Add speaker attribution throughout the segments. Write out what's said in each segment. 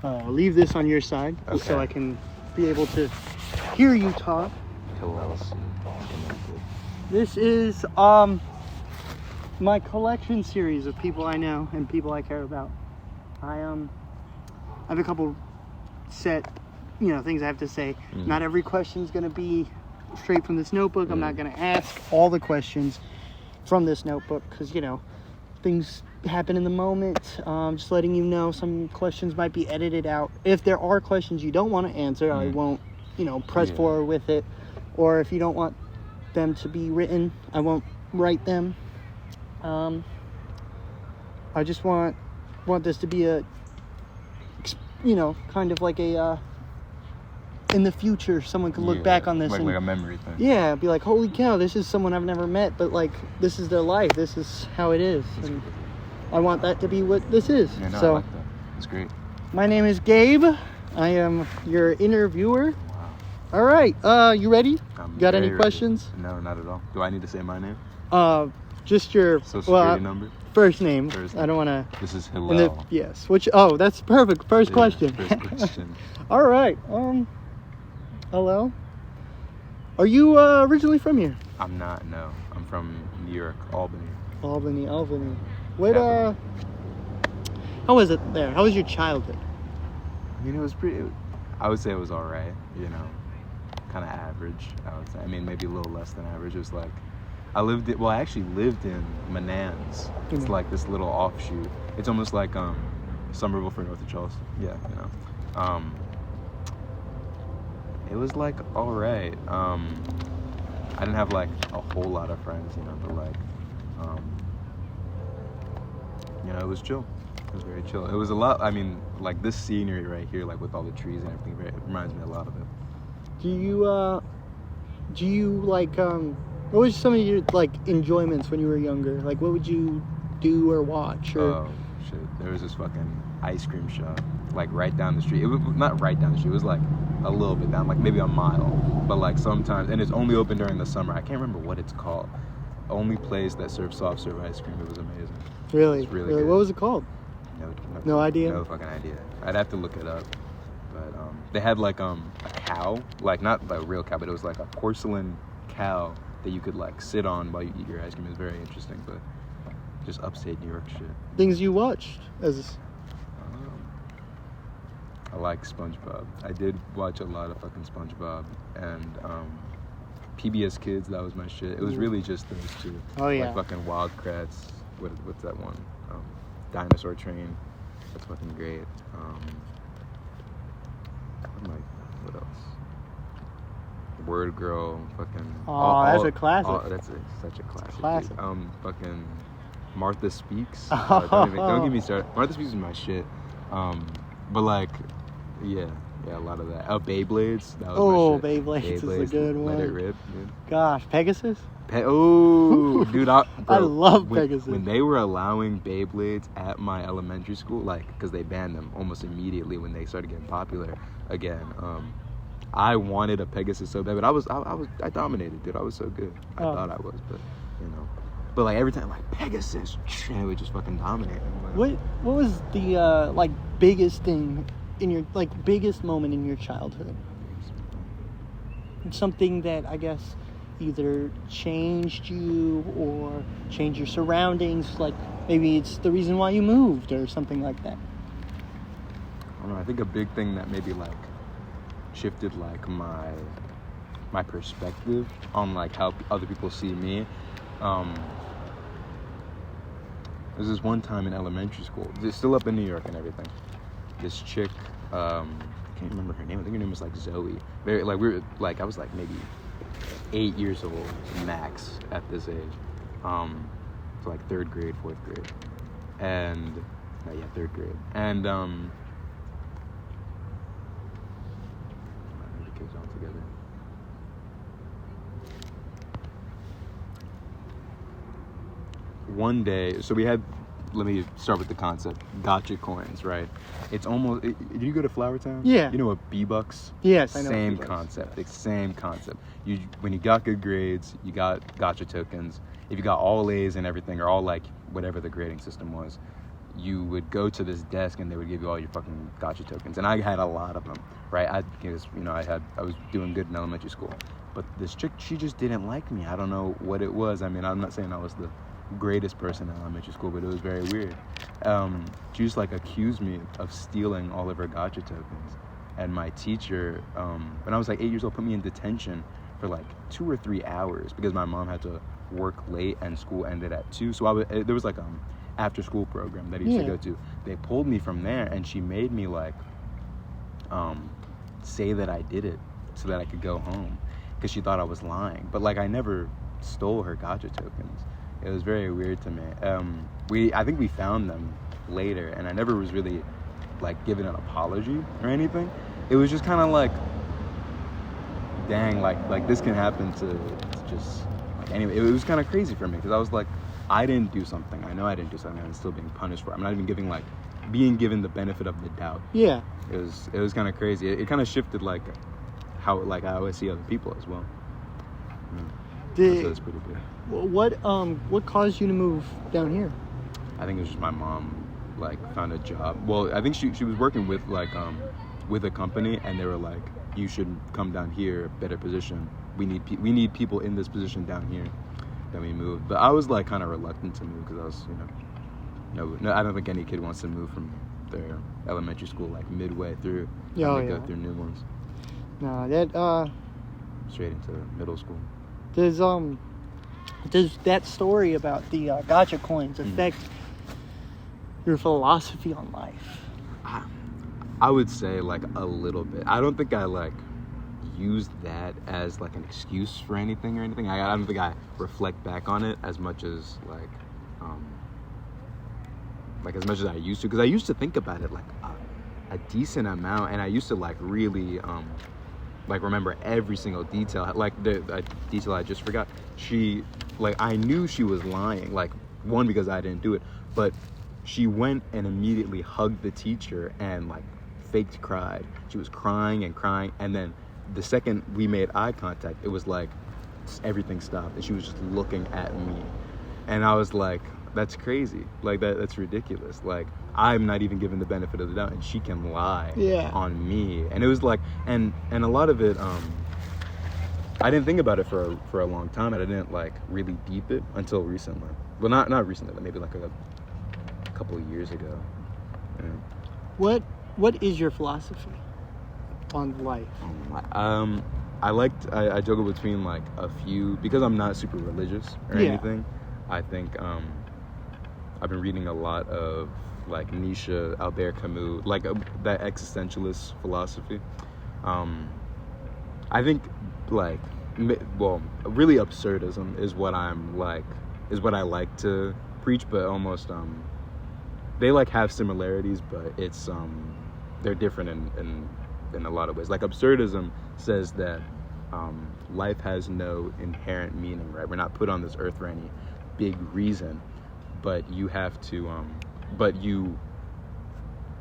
Speaker 1: leave this on your side just so I can be able to hear you talk.
Speaker 2: Hillel.
Speaker 1: This is my collection series of people I know and people I care about. I have a couple set, things I have to say. Not every question's gonna be straight from this notebook. I'm not gonna ask all the questions from this notebook because things happen in the moment. Just letting you know some questions might be edited out. If there are questions you don't want to answer, I won't press forward with it. Or if you don't want them to be written, I won't write them. I just want this to be a kind of like a in the future someone could look back on this
Speaker 2: like a memory thing.
Speaker 1: Yeah, be like, holy cow, this is someone I've never met, but like this is their life, this is how it is. And I want that to be what this is.
Speaker 2: Yeah, no,
Speaker 1: so
Speaker 2: I like that. That's great.
Speaker 1: My name is Gabe. I am your interviewer.
Speaker 2: Wow.
Speaker 1: All right, you ready? Got any
Speaker 2: ready.
Speaker 1: questions?
Speaker 2: No, not at all. Do I need to say my name?
Speaker 1: Just your
Speaker 2: Social security number?
Speaker 1: First name.
Speaker 2: First
Speaker 1: I
Speaker 2: name.
Speaker 1: don't want to.
Speaker 2: This is Hillel.
Speaker 1: Yes. That's perfect. First question.
Speaker 2: First question.
Speaker 1: All right. Hello. Are you originally from here?
Speaker 2: I'm not. No, I'm from New York, Albany.
Speaker 1: Albany. What? How was it there? How was your childhood?
Speaker 2: I mean, it was pretty. I would say it was all right. Kind of average. I would say. I mean, maybe a little less than average. It was like. I actually lived in Manans. It's like this little offshoot. It's almost like Somerville for north of Charleston. Yeah, It was like all right. I didn't have like a whole lot of friends, but like, it was chill. It was very chill. It was a lot. I mean, like this scenery right here, like with all the trees and everything, it reminds me a lot of it.
Speaker 1: Do you like what was some of your like enjoyments when you were younger? Like what would you do or watch?
Speaker 2: Oh shit! There was this fucking ice cream shop like right down the street. It was not right down the street. It was like a little bit down, like maybe a mile. But like sometimes, and it's only open during the summer. I can't remember what it's called. Only place that served soft serve ice cream. It was amazing.
Speaker 1: Really?
Speaker 2: It was really good.
Speaker 1: What was it called? No idea.
Speaker 2: No fucking idea. I'd have to look it up. But they had like a cow, like not a real cow, but it was like a porcelain cow that you could like sit on while you eat your ice cream. It was very interesting, but just upstate New York shit.
Speaker 1: Things you watched as
Speaker 2: I like SpongeBob. I did watch a lot of fucking SpongeBob and PBS Kids. That was my shit. It was really just those two.
Speaker 1: Oh yeah.
Speaker 2: Like fucking Wild Kratts. What's that one? Dinosaur Train. That's fucking great. What else? Word Girl. Fucking.
Speaker 1: That's a classic.
Speaker 2: That's such a classic.
Speaker 1: Classic.
Speaker 2: Fucking Martha Speaks. Don't get me started. Martha Speaks is my shit. But like, yeah, a lot of that. Beyblades. That was my shit.
Speaker 1: Beyblades is a good one.
Speaker 2: Let it rip, dude.
Speaker 1: Gosh, Pegasus.
Speaker 2: Dude,
Speaker 1: I love Pegasus.
Speaker 2: When they were allowing Beyblades at my elementary school, like, because they banned them almost immediately when they started getting popular again. I wanted a Pegasus so bad, but I dominated, dude. I was so good. I thought I was, but But like every time, like Pegasus, and it would just fucking dominate.
Speaker 1: What was the like biggest thing in your biggest moment in your childhood? Something that I guess either changed you or changed your surroundings. Like maybe it's the reason why you moved or something like that.
Speaker 2: I don't know. I think a big thing that maybe like shifted like my perspective on like how other people see me. There's this one time in elementary school, it's still up in New York and everything. This chick, I can't remember her name. I think her name was like Zoe. Very like I was like maybe 8 years old max at this age. So like 3rd grade, 4th grade, and 3rd grade, and the kids all together. One day, so we had, let me start with the concept, gotcha coins, right? It's almost, did you go to Flower Town?
Speaker 1: Yeah.
Speaker 2: You know what B-Bucks?
Speaker 1: Yes, I know.
Speaker 2: Same concept, the same concept. When you got good grades, you got gotcha tokens. If you got all A's and everything, or all like, whatever the grading system was, you would go to this desk and they would give you all your fucking gotcha tokens, and I had a lot of them, right? Because I was doing good in elementary school, but this chick, she just didn't like me. I don't know what it was. I mean, I'm not saying I was the greatest person in elementary school, but it was very weird. She just like accused me of stealing all of her gotcha tokens, and my teacher, when I was like 8 years old, put me in detention for like 2 or 3 hours because my mom had to work late and school ended at 2. So there was like after school program that I used to go to. They pulled me from there, and she made me like say that I did it so that I could go home because she thought I was lying. But like I never stole her gotcha tokens. It was very weird to me. I think we found them later, and I never was really like given an apology or anything. It was just kind of like, dang, like this can happen to just like anyway. It was kind of crazy for me because I was like, I didn't do something. I know I didn't do something. I'm still being punished for it. I'm not even being given the benefit of the doubt.
Speaker 1: Yeah.
Speaker 2: It was kind of crazy. It kind of shifted like how like I always see other people as well. So it's pretty good.
Speaker 1: What caused you to move down here?
Speaker 2: I think it was just my mom like found a job. Well, I think she was working with like with a company, and they were like, you should come down here, better position. We need people in this position down here. Then we moved, but I was like kind of reluctant to move because I was, no, I don't think any kid wants to move from their elementary school like midway through. Go through new ones.
Speaker 1: No, that
Speaker 2: straight into middle school.
Speaker 1: Does that story about the gotcha coins affect your philosophy on life?
Speaker 2: I would say like a little bit. I don't think I like use that as like an excuse for anything or anything. I don't think I reflect back on it as much as like as much as I used to, because I used to think about it like a decent amount, and I used to like really like remember every single detail. Like the detail I just forgot, she like I knew she was lying, like one because I didn't do it, but she went and immediately hugged the teacher and like faked cried. She was crying, and then the second we made eye contact, it was like everything stopped, and she was just looking at me, and I was like, that's crazy. Like that's ridiculous. Like I'm not even given the benefit of the doubt, and she can lie on me. And it was like, and a lot of it, I didn't think about it for a long time, and I didn't like really deep it until recently. Well, not recently, but maybe like a couple of years ago. Yeah.
Speaker 1: What is your philosophy on life?
Speaker 2: I juggle between like a few, because I'm not super religious or anything. I think I've been reading a lot of like Nietzsche, Albert Camus, like that existentialist philosophy. I think like, well, really absurdism is what I like to preach, but almost they like have similarities, but it's they're different in a lot of ways. Like absurdism says that life has no inherent meaning, right? We're not put on this earth for any big reason, but you have to but you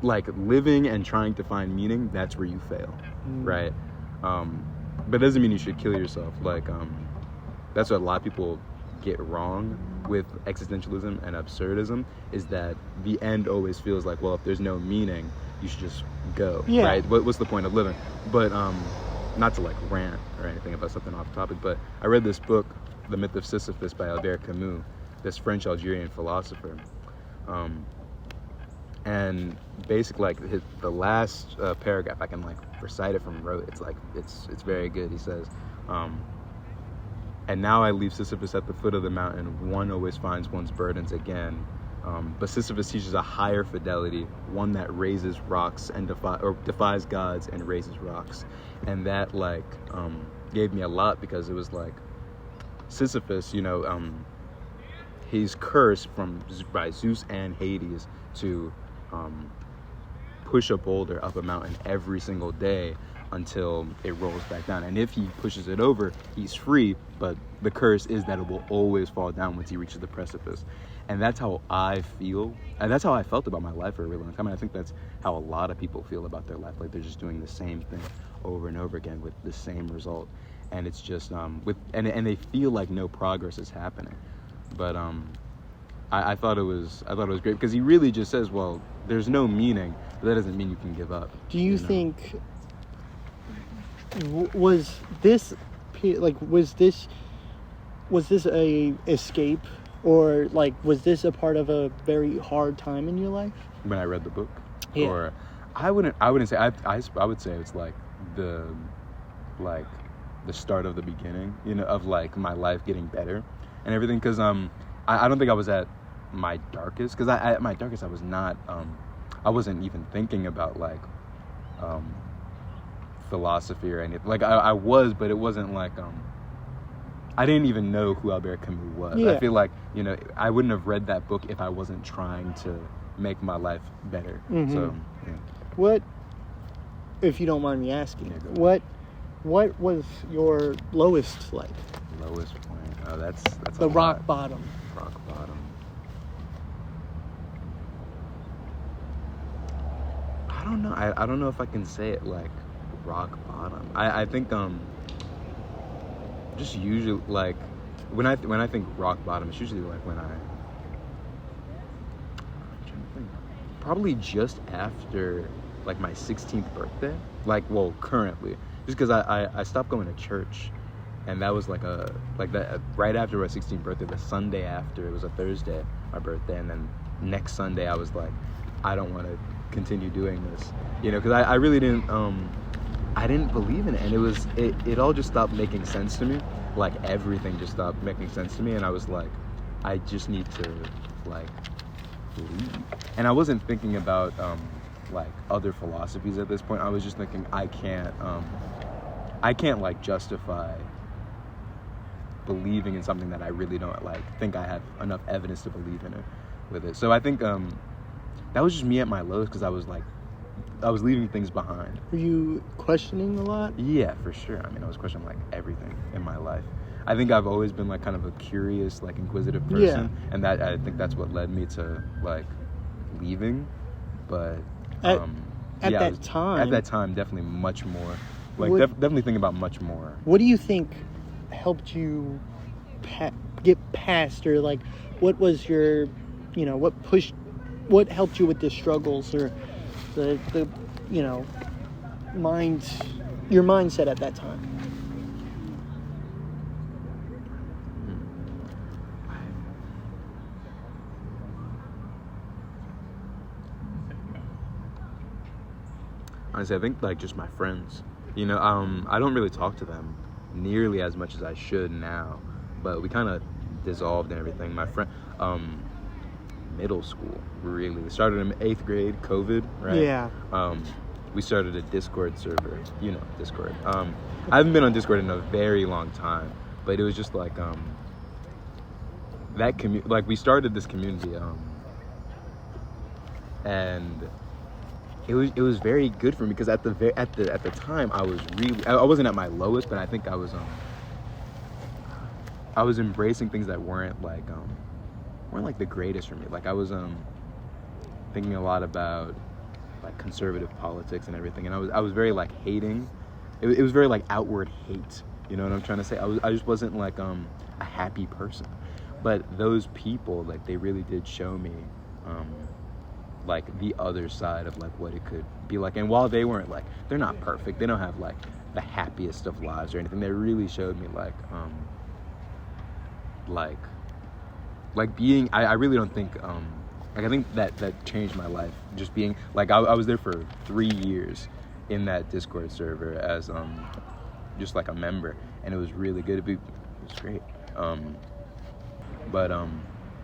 Speaker 2: like living and trying to find meaning, that's where you fail, right? But it doesn't mean you should kill yourself. Like that's what a lot of people get wrong with existentialism and absurdism, is that the end always feels like, well, if there's no meaning, you should just go, right? What's the point of living? But not to like rant or anything about something off topic, but I read this book, The Myth of Sisyphus by Albert Camus, this French Algerian philosopher, and basically like the last paragraph, I can like recite it from rote. It's like it's very good. He says, and now I leave Sisyphus at the foot of the mountain. One always finds one's burdens again. But Sisyphus teaches a higher fidelity, one that raises rocks and defies gods and raises rocks. And that like gave me a lot, because it was like Sisyphus, he's cursed by Zeus and Hades to push a boulder up a mountain every single day until it rolls back down. And if he pushes it over, he's free, but the curse is that it will always fall down once he reaches the precipice. And that's how I feel, and that's how I felt about my life for a really long time. And I think that's how a lot of people feel about their life. Like they're just doing the same thing over and over again with the same result. And it's just and they feel like no progress is happening. But I thought it was great because he really just says, well, there's no meaning, but that doesn't mean you can give up.
Speaker 1: Do you
Speaker 2: know?
Speaker 1: think was this a escape, or like was this a part of a very hard time in your life?
Speaker 2: When I read the book,
Speaker 1: Yeah.
Speaker 2: or I wouldn't say I would say it's like the start of the beginning, of like my life getting better and everything. Because I don't think I was at my darkest. Because at my darkest I was not I wasn't even thinking about like philosophy or anything. Like I was, but it wasn't like I didn't even know who Albert Camus was.
Speaker 1: Yeah.
Speaker 2: I feel like I wouldn't have read that book if I wasn't trying to make my life better.
Speaker 1: Mm-hmm.
Speaker 2: So yeah.
Speaker 1: What, if you don't mind me asking,
Speaker 2: Yeah, go ahead.
Speaker 1: what was your lowest like?
Speaker 2: Lowest point. Oh, that's
Speaker 1: The
Speaker 2: a
Speaker 1: rock
Speaker 2: lot.
Speaker 1: bottom.
Speaker 2: Rock bottom. I don't know. I don't know if I can say it like rock bottom. I think just usually like when I think rock bottom, it's usually like when I'm trying to think. Probably just after like my 16th birthday. Like, well, currently, just because I stopped going to church, and that was like that right after my 16th birthday, the Sunday after. It was a Thursday, my birthday, and then next Sunday I was like, I don't want to continue doing this, because I really didn't I didn't believe in it, and it all just stopped making sense to me. Like everything just stopped making sense to me, and I was like, I just need to like leave. And I wasn't thinking about like other philosophies at this point. I was just thinking I can't like justify believing in something that I really don't like think I have enough evidence to believe in it with it. So I think that was just me at my lowest, because I was leaving things behind.
Speaker 1: Were you questioning a lot?
Speaker 2: Yeah, for sure. I mean, I was questioning like everything in my life. I think I've always been like kind of a curious, like inquisitive person, and that I think that's what led me to like leaving. But
Speaker 1: at that time,
Speaker 2: definitely much more. Like definitely thinking about much more.
Speaker 1: What do you think helped you get past, or like what was your, what helped you with the struggles, or the your mindset at that time?
Speaker 2: Honestly, I think like just my friends. I don't really talk to them nearly as much as I should now, but we kind of dissolved and everything. My friend, middle school, really started in 8th grade, COVID, right?
Speaker 1: Yeah.
Speaker 2: We started a Discord server, Discord. I haven't been on Discord in a very long time, but it was just like that like we started this community, and it was very good for me, because at the time I wasn't at my lowest, but I think I was embracing things that weren't like the greatest for me. Like I was thinking a lot about like conservative politics and everything, and I was very like hating. It was very like outward hate. You know what I'm trying to say? I just wasn't like a happy person. But those people, like, they really did show me like the other side of like what it could be like. And while they weren't like, they're not perfect, they don't have like the happiest of lives or anything, they really showed me like being, I really don't think like I think that changed my life, just being like I was there for 3 years in that Discord server as just like a member, and it was really good. It was great. But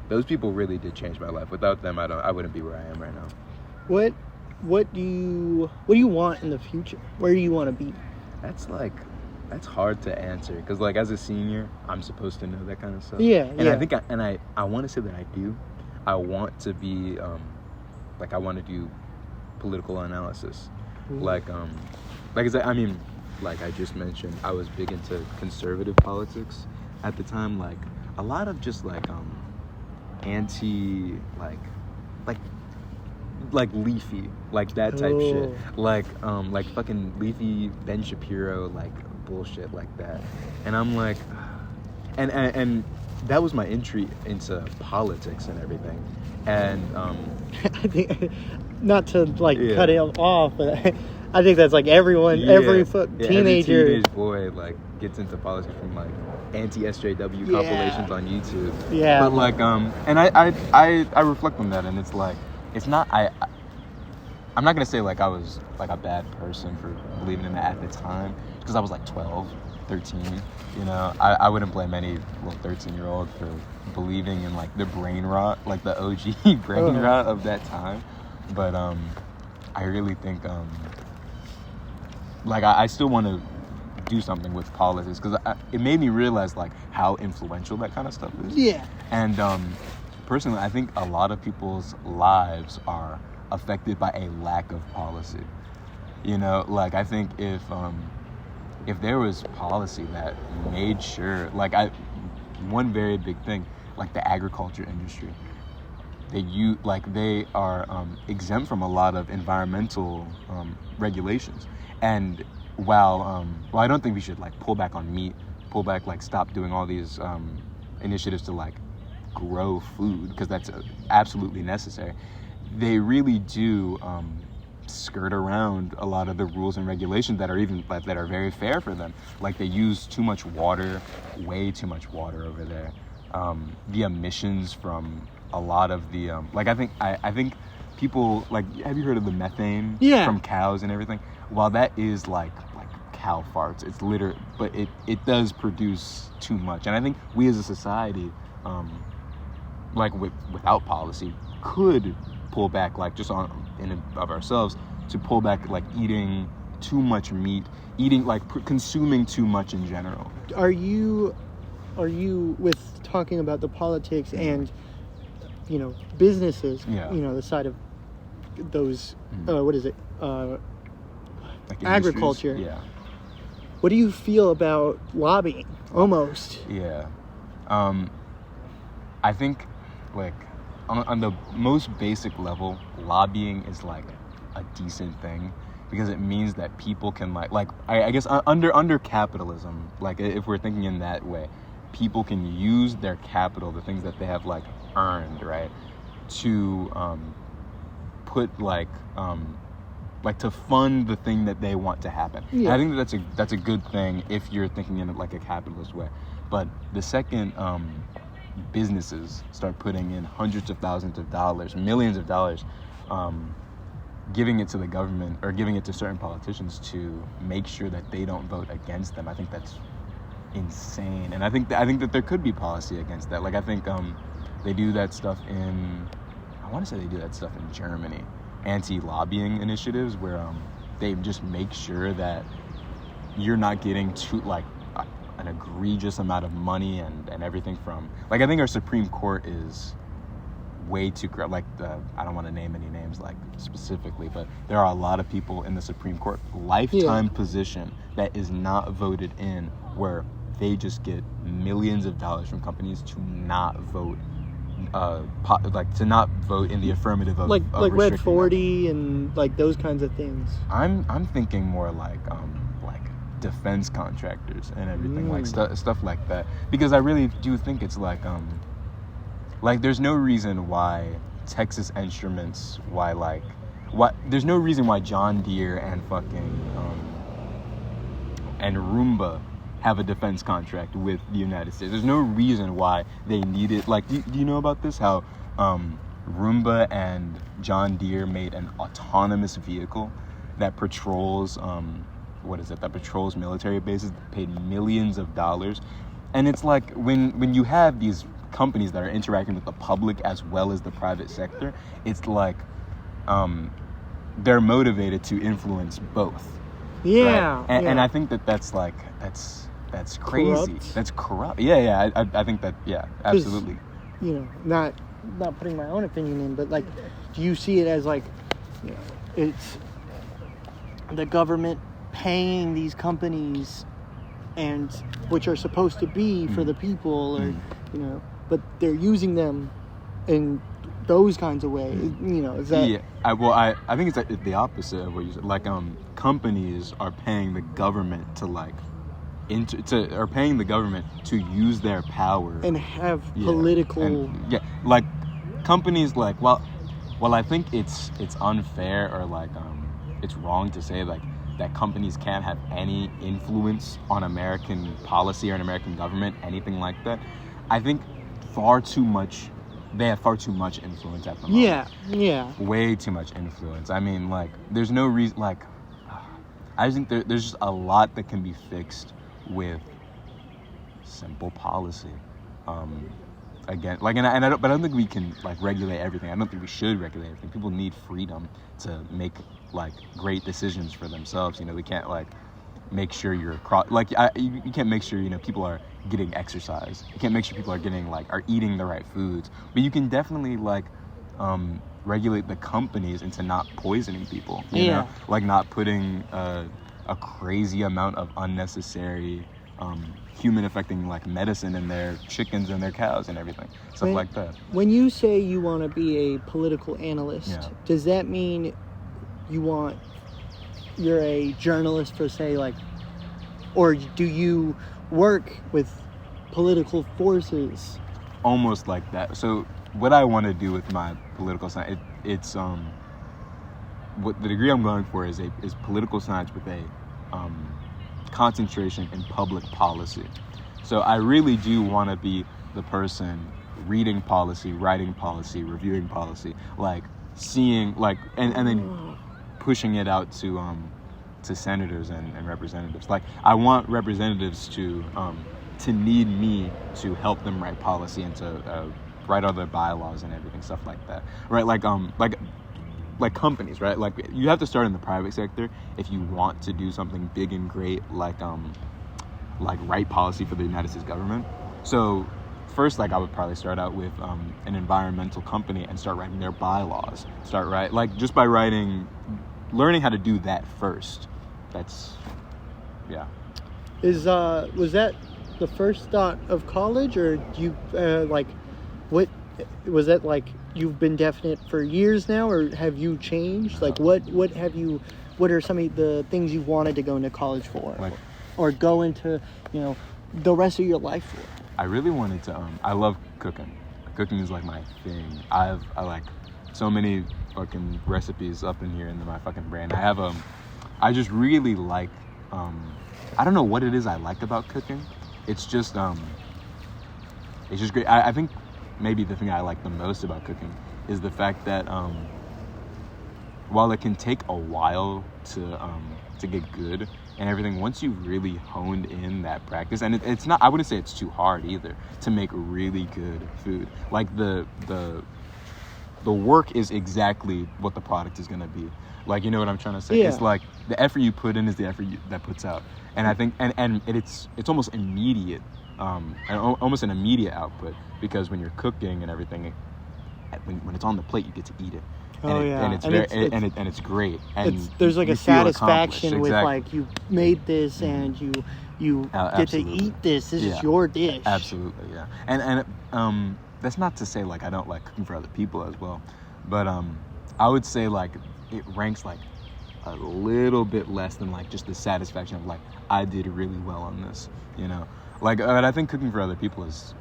Speaker 2: those people really did change my life. Without them, I wouldn't be where I am right now.
Speaker 1: What do you want in the future? Where do you want to be?
Speaker 2: That's hard to answer, because like as a senior, I'm supposed to know that kind of stuff.
Speaker 1: Yeah.
Speaker 2: And I think I want to say that I do. I want to be like I want to do political analysis.
Speaker 1: Mm-hmm.
Speaker 2: Like I just mentioned, I was big into conservative politics at the time. Like a lot of just like anti like Leafy, like that type shit. Like fucking Leafy, Ben Shapiro, like bullshit like that. And I'm like, and that was my entry into politics and everything. And
Speaker 1: I think, not to like
Speaker 2: Yeah.
Speaker 1: cut it off, but I think that's like everyone, every teenager.
Speaker 2: every teenage boy like gets into politics from like anti-SJW compilations on YouTube.
Speaker 1: Yeah.
Speaker 2: But like and I reflect on that, and it's like it's not I'm not gonna say like I was like a bad person for believing in that at the time, because I was like 12, 13. You know, I wouldn't blame any little 13-year-old for believing in like the brain rot, like the OG brain rot of that time. But I really think like I still want to do something with politics, because it made me realize like how influential that kind of stuff is.
Speaker 1: Yeah.
Speaker 2: And personally, I think a lot of people's lives are affected by a lack of policy. You know, like I think if there was policy that made sure, like one very big thing, like the agriculture industry, they are exempt from a lot of environmental regulations. And while I don't think we should like pull back on meat, like stop doing all these initiatives to like grow food, because that's absolutely necessary. They really do skirt around a lot of the rules and regulations that are very fair for them. Like they use too much water, way too much water over there. The emissions from a lot of the like I think people like, have you heard of the methane from cows and everything? While that is like cow farts, it's but it does produce too much. And I think we as a society, like without policy, could pull back, like just of ourselves, to pull back like eating too much meat, eating like consuming too much in general.
Speaker 1: Are you with talking about the politics and businesses, the side of those what is it,
Speaker 2: like
Speaker 1: agriculture?
Speaker 2: Yeah.
Speaker 1: What do you feel about lobbying? Almost.
Speaker 2: Yeah. I think like on the most basic level, lobbying is like a decent thing, because it means that people can I guess under capitalism, like if we're thinking in that way, people can use their capital, the things that they have like earned, right, to put to fund the thing that they want to happen. Yeah. I think that's a good thing if you're thinking in like a capitalist way. But the second businesses start putting in hundreds of thousands of dollars, millions of dollars, giving it to the government or giving it to certain politicians to make sure that they don't vote against them, I think that's insane. And I think that there could be policy against that. Like I think they do that stuff I want to say they do that stuff in Germany, anti-lobbying initiatives where they just make sure that you're not getting too an egregious amount of money and everything from, like, I think our Supreme Court is way too, like, I don't want to name any names like specifically, but there are a lot of people in the Supreme Court lifetime position that is not voted in, where they just get millions of dollars from companies to not vote, to not vote in the affirmative of
Speaker 1: Red 40 and like those kinds of things.
Speaker 2: I'm thinking more like defense contractors and everything, like stuff like that, because I really do think it's like there's no reason why Texas Instruments, there's no reason why John Deere and fucking and Roomba have a defense contract with the United States. There's no reason why they need it. Like, do you know about this? How Roomba and John Deere made an autonomous vehicle that patrols that patrols military bases, paid millions of dollars. And it's like when you have these companies that are interacting with the public as well as the private sector, it's like they're motivated to influence both.
Speaker 1: Yeah.
Speaker 2: Right? And I think that's crazy.
Speaker 1: Corrupt.
Speaker 2: That's corrupt. Yeah. I think that, yeah, absolutely.
Speaker 1: Not putting my own opinion in, but like, do you see it as like, it's the government paying these companies, and which are supposed to be for the people, or but they're using them in those kinds of ways. Is that?
Speaker 2: Yeah. I think it's the opposite of what you said. Like companies are paying the government to are paying the government to use their power
Speaker 1: and have political.
Speaker 2: And, like companies like while I think it's unfair or like it's wrong to say like that companies can't have any influence on American policy or an American government, anything like that. I think they have far too much influence at the moment.
Speaker 1: Yeah.
Speaker 2: Way too much influence. I mean, like, there's no reason, like, I think there's just a lot that can be fixed with simple policy. Again, like, but I don't think we can, like, regulate everything. I don't think we should regulate everything. People need freedom to make, like, great decisions for themselves. You know, they can't, like, make sure you can't make sure, you know, people are getting exercise. You can't make sure people are eating the right foods. But you can definitely, like, regulate the companies into not poisoning people. You know? Like, not putting a crazy amount of unnecessary human affecting like medicine in their chickens and their cows and everything, stuff like that.
Speaker 1: When you say you want to be a political analyst, does that mean you're a journalist per se, like, or do you work with political forces?
Speaker 2: Almost like that. So what I want to do with my political science, it's what the degree I'm going for is political science with a concentration in public policy. So I really do want to be the person reading policy, writing policy, reviewing policy, like seeing like and then pushing it out to senators and representatives. Like I want representatives to need me to help them write policy and to write other bylaws and everything, stuff like that, right? Like companies, right? Like you have to start in the private sector if you want to do something big and great, like write policy for the United States government. So first, like I would probably start out with an environmental company and start writing their bylaws. Just by learning how to do that first. That's, yeah.
Speaker 1: Was that the first thought of college, or do you what was that like? You've been definite for years now, or have you changed? Like what are some of the things you wanted to go into college for, or go into, you know, the rest of your life for?
Speaker 2: I really wanted to. I love cooking. Cooking is like my thing. I like so many fucking recipes up in here in my fucking brain. I just really like. I don't know what it is I like about cooking. It's just great. I think maybe the thing I like the most about cooking is the fact that while it can take a while to get good and everything, once you've really honed in that practice, and it's not, I wouldn't say it's too hard either to make really good food. Like the work is exactly what the product is going to be. Like, you know what I'm trying to say?
Speaker 1: Yeah.
Speaker 2: It's like the effort you put in is the effort that puts out. And I think, and it's almost immediate, almost an immediate output, because when you're cooking and everything, when it's on the plate, you get to eat it. And it's great. And
Speaker 1: there's like a satisfaction with like you made this and you get to eat this. This is your dish.
Speaker 2: Absolutely, yeah. And that's not to say like I don't like cooking for other people as well, but I would say like it ranks like a little bit less than like just the satisfaction of like I did really well on this, you know. Like, but I think cooking for other people is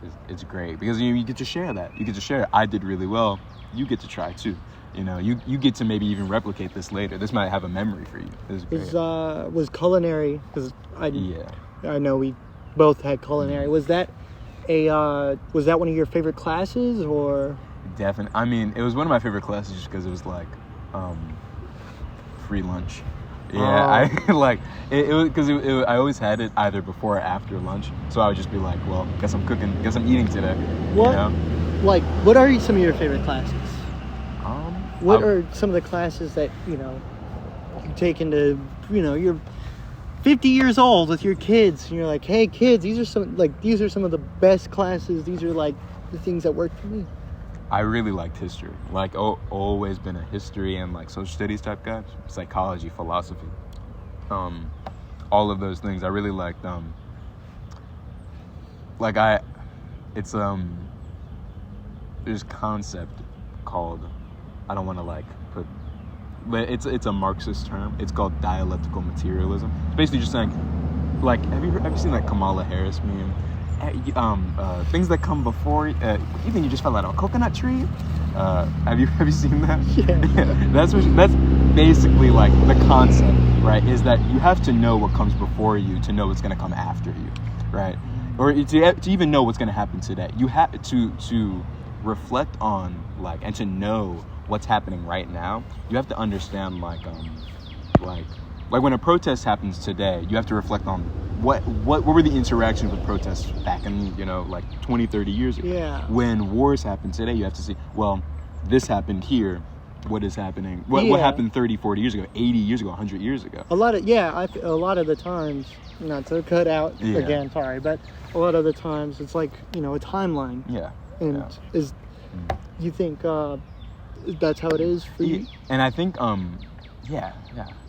Speaker 2: great because you get to share that. You get to share. I did really well. You get to try too. You know, you get to maybe even replicate this later. This might have a memory for you. This is great.
Speaker 1: Was culinary, because I know we both had culinary. Was that one of your favorite classes, or?
Speaker 2: Definitely. I mean, it was one of my favorite classes just because it was like free lunch. Yeah, I like it was because I always had it either before or after lunch. So I would just be like, well, guess I'm eating today.
Speaker 1: What?
Speaker 2: You know?
Speaker 1: Like, what are some of your favorite classes? What are some of the classes that, you know, you take into, you know, you're 50 years old with your kids and you're like, hey kids, these are some of the best classes. These are like the things that work for me.
Speaker 2: I really liked history. Like, always been a history and like social studies type guy. Psychology, philosophy, all of those things. I really liked. There's a concept called, I don't want to like put, but it's a Marxist term. It's called dialectical materialism. It's basically just saying like, have you seen that Kamala Harris meme? Things that come before. You think you just fell out of a coconut tree? Have you seen that?
Speaker 1: Yeah.
Speaker 2: That's basically like the concept, right? Is that you have to know what comes before you to know what's going to come after you, right? Or to even know what's going to happen today. You have to reflect on like and to know what's happening right now. You have to understand like when a protest happens today, you have to reflect on what were the interactions with protests back in, like 20, 30 years ago.
Speaker 1: Yeah.
Speaker 2: When wars happen today, you have to see, well, this happened here. What is happening? What happened 30, 40 years ago, 80 years ago, 100 years ago?
Speaker 1: A lot of the times, not to cut out again, sorry, but a lot of the times it's like, a timeline.
Speaker 2: Yeah.
Speaker 1: And you think that's how it is for you?
Speaker 2: And I think, yeah,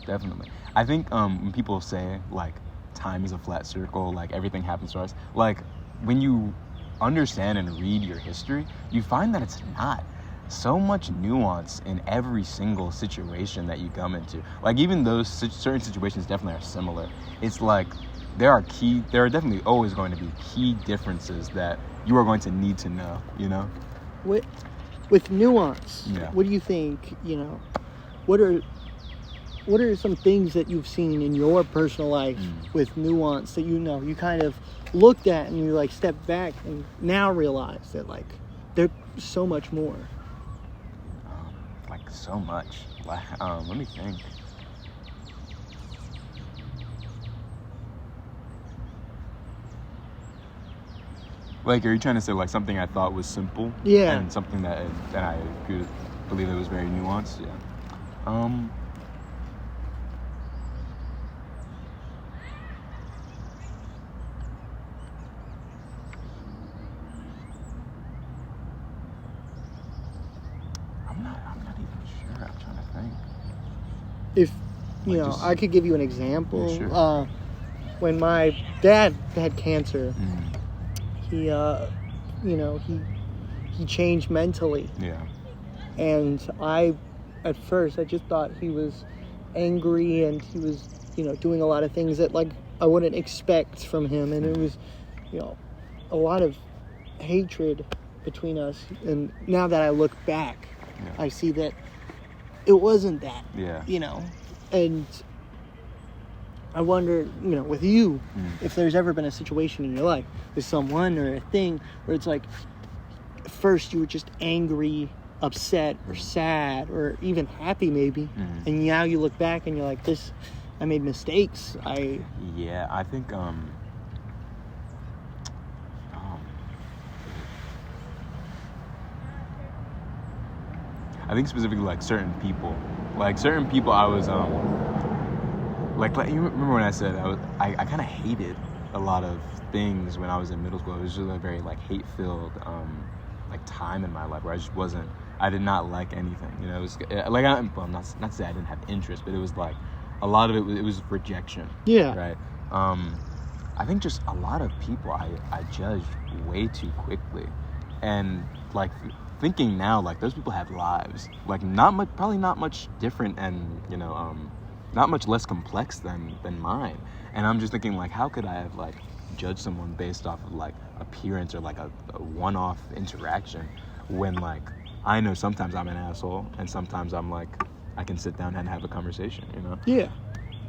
Speaker 2: definitely. I think when people say, like, time is a flat circle, like, everything happens to us, like, when you understand and read your history, you find that it's not. So much nuance in every single situation that you come into. Like, even those certain situations definitely are similar. It's like, there are definitely always going to be key differences that you are going to need to know,
Speaker 1: With nuance,
Speaker 2: yeah.
Speaker 1: What do you think, what are some things that you've seen in your personal life with nuance that you kind of looked at and you like stepped back and now realize that like there's so much more?
Speaker 2: Like so much. Let me think. Like, are you trying to say like something I thought was simple?
Speaker 1: Yeah.
Speaker 2: And something that I could believe that was very nuanced? Yeah. I'm not even sure. I'm trying to think.
Speaker 1: If
Speaker 2: Like
Speaker 1: I could give you an example.
Speaker 2: Yeah, sure.
Speaker 1: When my dad had cancer, he changed mentally.
Speaker 2: Yeah.
Speaker 1: And at first I just thought he was angry and he was, doing a lot of things that like I wouldn't expect from him. And it was, a lot of hatred between us. And now that I look back, I see that it wasn't that.
Speaker 2: Yeah.
Speaker 1: And I wonder, with you, if there's ever been a situation in your life with someone or a thing where it's like, first you were just angry, upset, or sad, or even happy maybe, and now you look back and you're like, I made mistakes.
Speaker 2: Yeah, I think, I think specifically like certain people I was, like you remember when I said I kind of hated a lot of things when I was in middle school. It was just a very like hate-filled like time in my life where I did not like anything. It was like not to say I didn't have interest, but it was like a lot of it was rejection.
Speaker 1: Yeah.
Speaker 2: Right. I think just a lot of people I judged way too quickly, and like thinking now like those people have lives like probably not much different and not much less complex than mine. And I'm just thinking, like, how could I have, like, judged someone based off of, like, appearance or, like, a one-off interaction when, like, I know sometimes I'm an asshole and sometimes I'm, like, I can sit down and have a conversation,
Speaker 1: Yeah.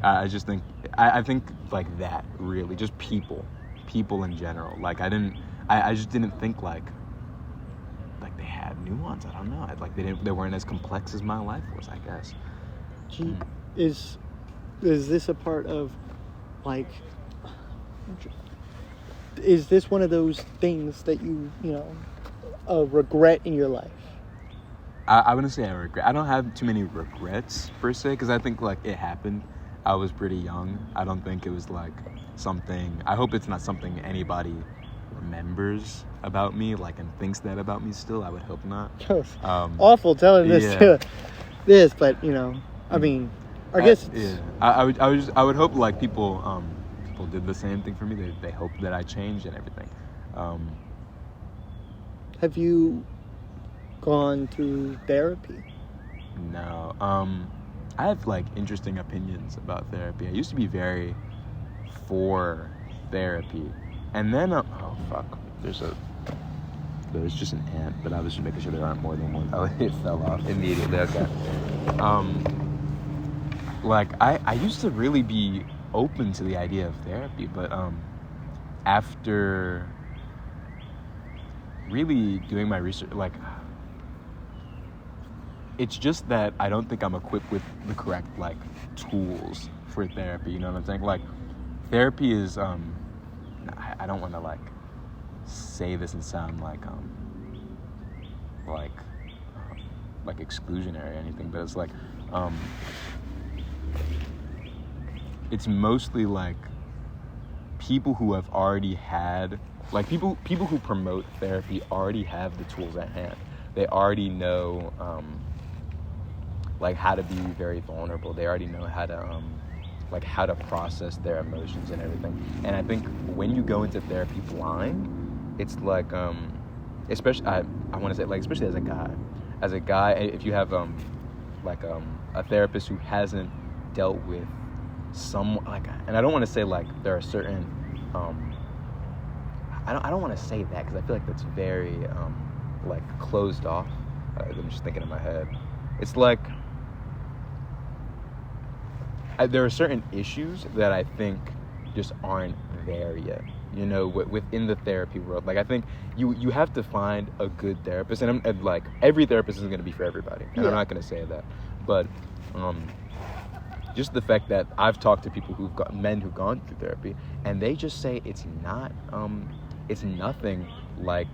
Speaker 2: I just think, I think, like, that, really, just people in general. Like, I just didn't think, like they had nuance. I don't know. Like, they weren't as complex as my life was, I guess.
Speaker 1: Is this a part of, like, is this one of those things that you regret in your life?
Speaker 2: I wouldn't say I regret. I don't have too many regrets, per se, because I think, like, it happened. I was pretty young. I don't think it was, like, something... I hope it's not something anybody remembers about me, like, and thinks that about me still. I would hope not.
Speaker 1: Awful telling this, but, I mean... I guess.
Speaker 2: Yeah. I would hope like people did the same thing for me. They hope that I changed and everything.
Speaker 1: Have you gone through therapy?
Speaker 2: No. I have like interesting opinions about therapy. I used to be very for therapy. And then, oh fuck, there's just an ant, but I was just making sure there aren't more than one. Oh, it fell off immediately. Okay. Like I used to really be open to the idea of therapy, but after really doing my research, like, it's just that I don't think I'm equipped with the correct, like, tools for therapy, you know what I'm saying? Like, therapy is, I don't want to, like, say this and sound like exclusionary or anything, but it's like, it's mostly, like, people who have already had, like, people who promote therapy already have the tools at hand. They already know, like, how to be very vulnerable. They already know how to, like, how to process their emotions and everything. And I think when you go into therapy blind, it's like, especially, I want to say, like, especially as a guy, if you have, like, a therapist who hasn't dealt with some, like, and I don't want to say, like, there are certain, I don't want to say that because I feel like that's very, like, closed off. I'm just thinking in my head. It's like, there are certain issues that I think just aren't there yet, you know, within the therapy world. Like, I think you have to find a good therapist, and like, every therapist isn't going to be for everybody, and I'm not going to say that, but just the fact that I've talked to people men who've gone through therapy, and they just say it's not, it's nothing like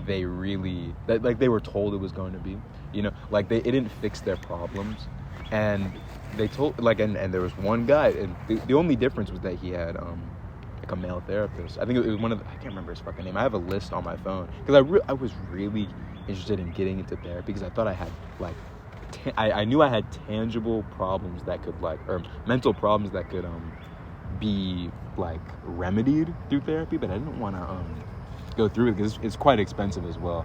Speaker 2: they really, like they were told it was going to be, you know, like it didn't fix their problems. And they told, like, and there was one guy, and the only difference was that he had, like, a male therapist. I think it was I can't remember his fucking name. I have a list on my phone, because I was really interested in getting into therapy, because I thought I had, like, I knew I had tangible problems that could, like, or mental problems that could, be, like, remedied through therapy, but I didn't want to, go through it, because it's quite expensive as well.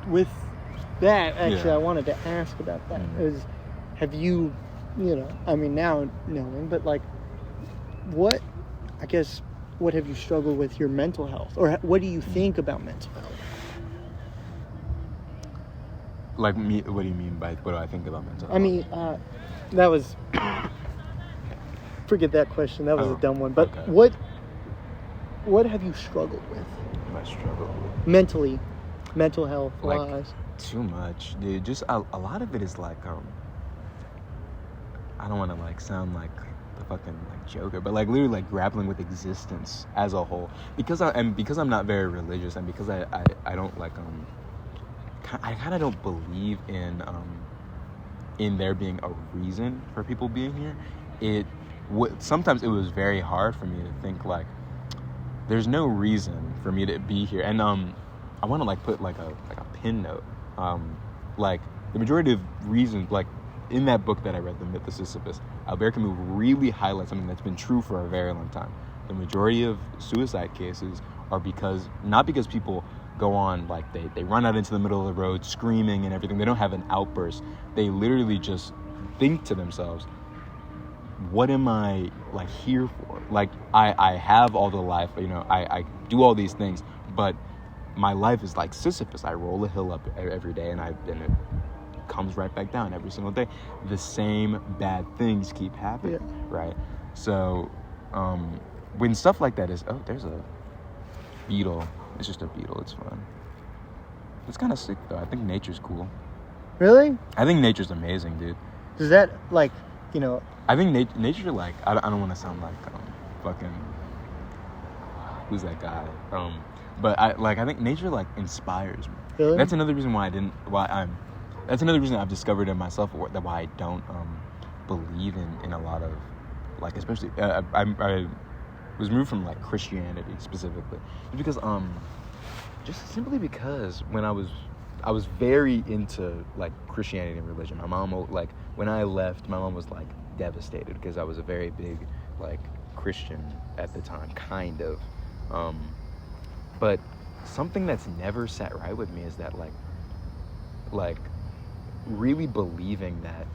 Speaker 1: With that, actually,
Speaker 2: Yeah.
Speaker 1: I wanted to ask about that. Is, have you, you know, I mean, now knowing, but, like, what have you struggled with your mental health? Or what do you think about mental health?
Speaker 2: Like, me, what do you mean by, what do I think about mental health?
Speaker 1: I mean, that was, forget that question, that was a dumb one. But
Speaker 2: okay.
Speaker 1: What have you struggled with?
Speaker 2: I struggle with
Speaker 1: Mentally, mental health
Speaker 2: like
Speaker 1: wise.
Speaker 2: too much, dude. Just a lot of it is like, I don't want to, like, sound like the fucking, like, Joker, but, like, literally, like, grappling with existence as a whole, because I'm not very religious, and because I don't, like, I kind of don't believe in there being a reason for people being here. Sometimes it was very hard for me to think, like, there's no reason for me to be here. And I want to, like, put, like, a pin note. Like, the majority of reasons, like, in that book that I read, The Myth of Sisyphus, Albert Camus really highlights something that's been true for a very long time. The majority of suicide cases are not because people go on, like, they run out into the middle of the road screaming and everything. They don't have an outburst. They literally just think to themselves, what am I, like, here for? Like, I have all the life, you know, I do all these things, but my life is like Sisyphus. I roll a hill up every day, and it comes right back down every single day. The same bad things keep happening, right? So when stuff like that is, there's a beetle. It's just a beetle. It's fun. It's kind of sick, though. I think nature's cool.
Speaker 1: Really?
Speaker 2: I think nature's amazing, dude.
Speaker 1: Does that, like, you know...
Speaker 2: I think nature, like, I don't want to sound like fucking... Who's that guy? But I think nature, like, inspires me.
Speaker 1: Really?
Speaker 2: That's another reason that's another reason I've discovered in myself why I don't believe in a lot of, like, especially I was moved from, like, Christianity specifically, because just simply because when I was very into, like, Christianity and religion. My mom, like, when I left, my mom was, like, devastated because I was a very big, like, Christian at the time, kind of. But something that's never sat right with me is that, like really believing that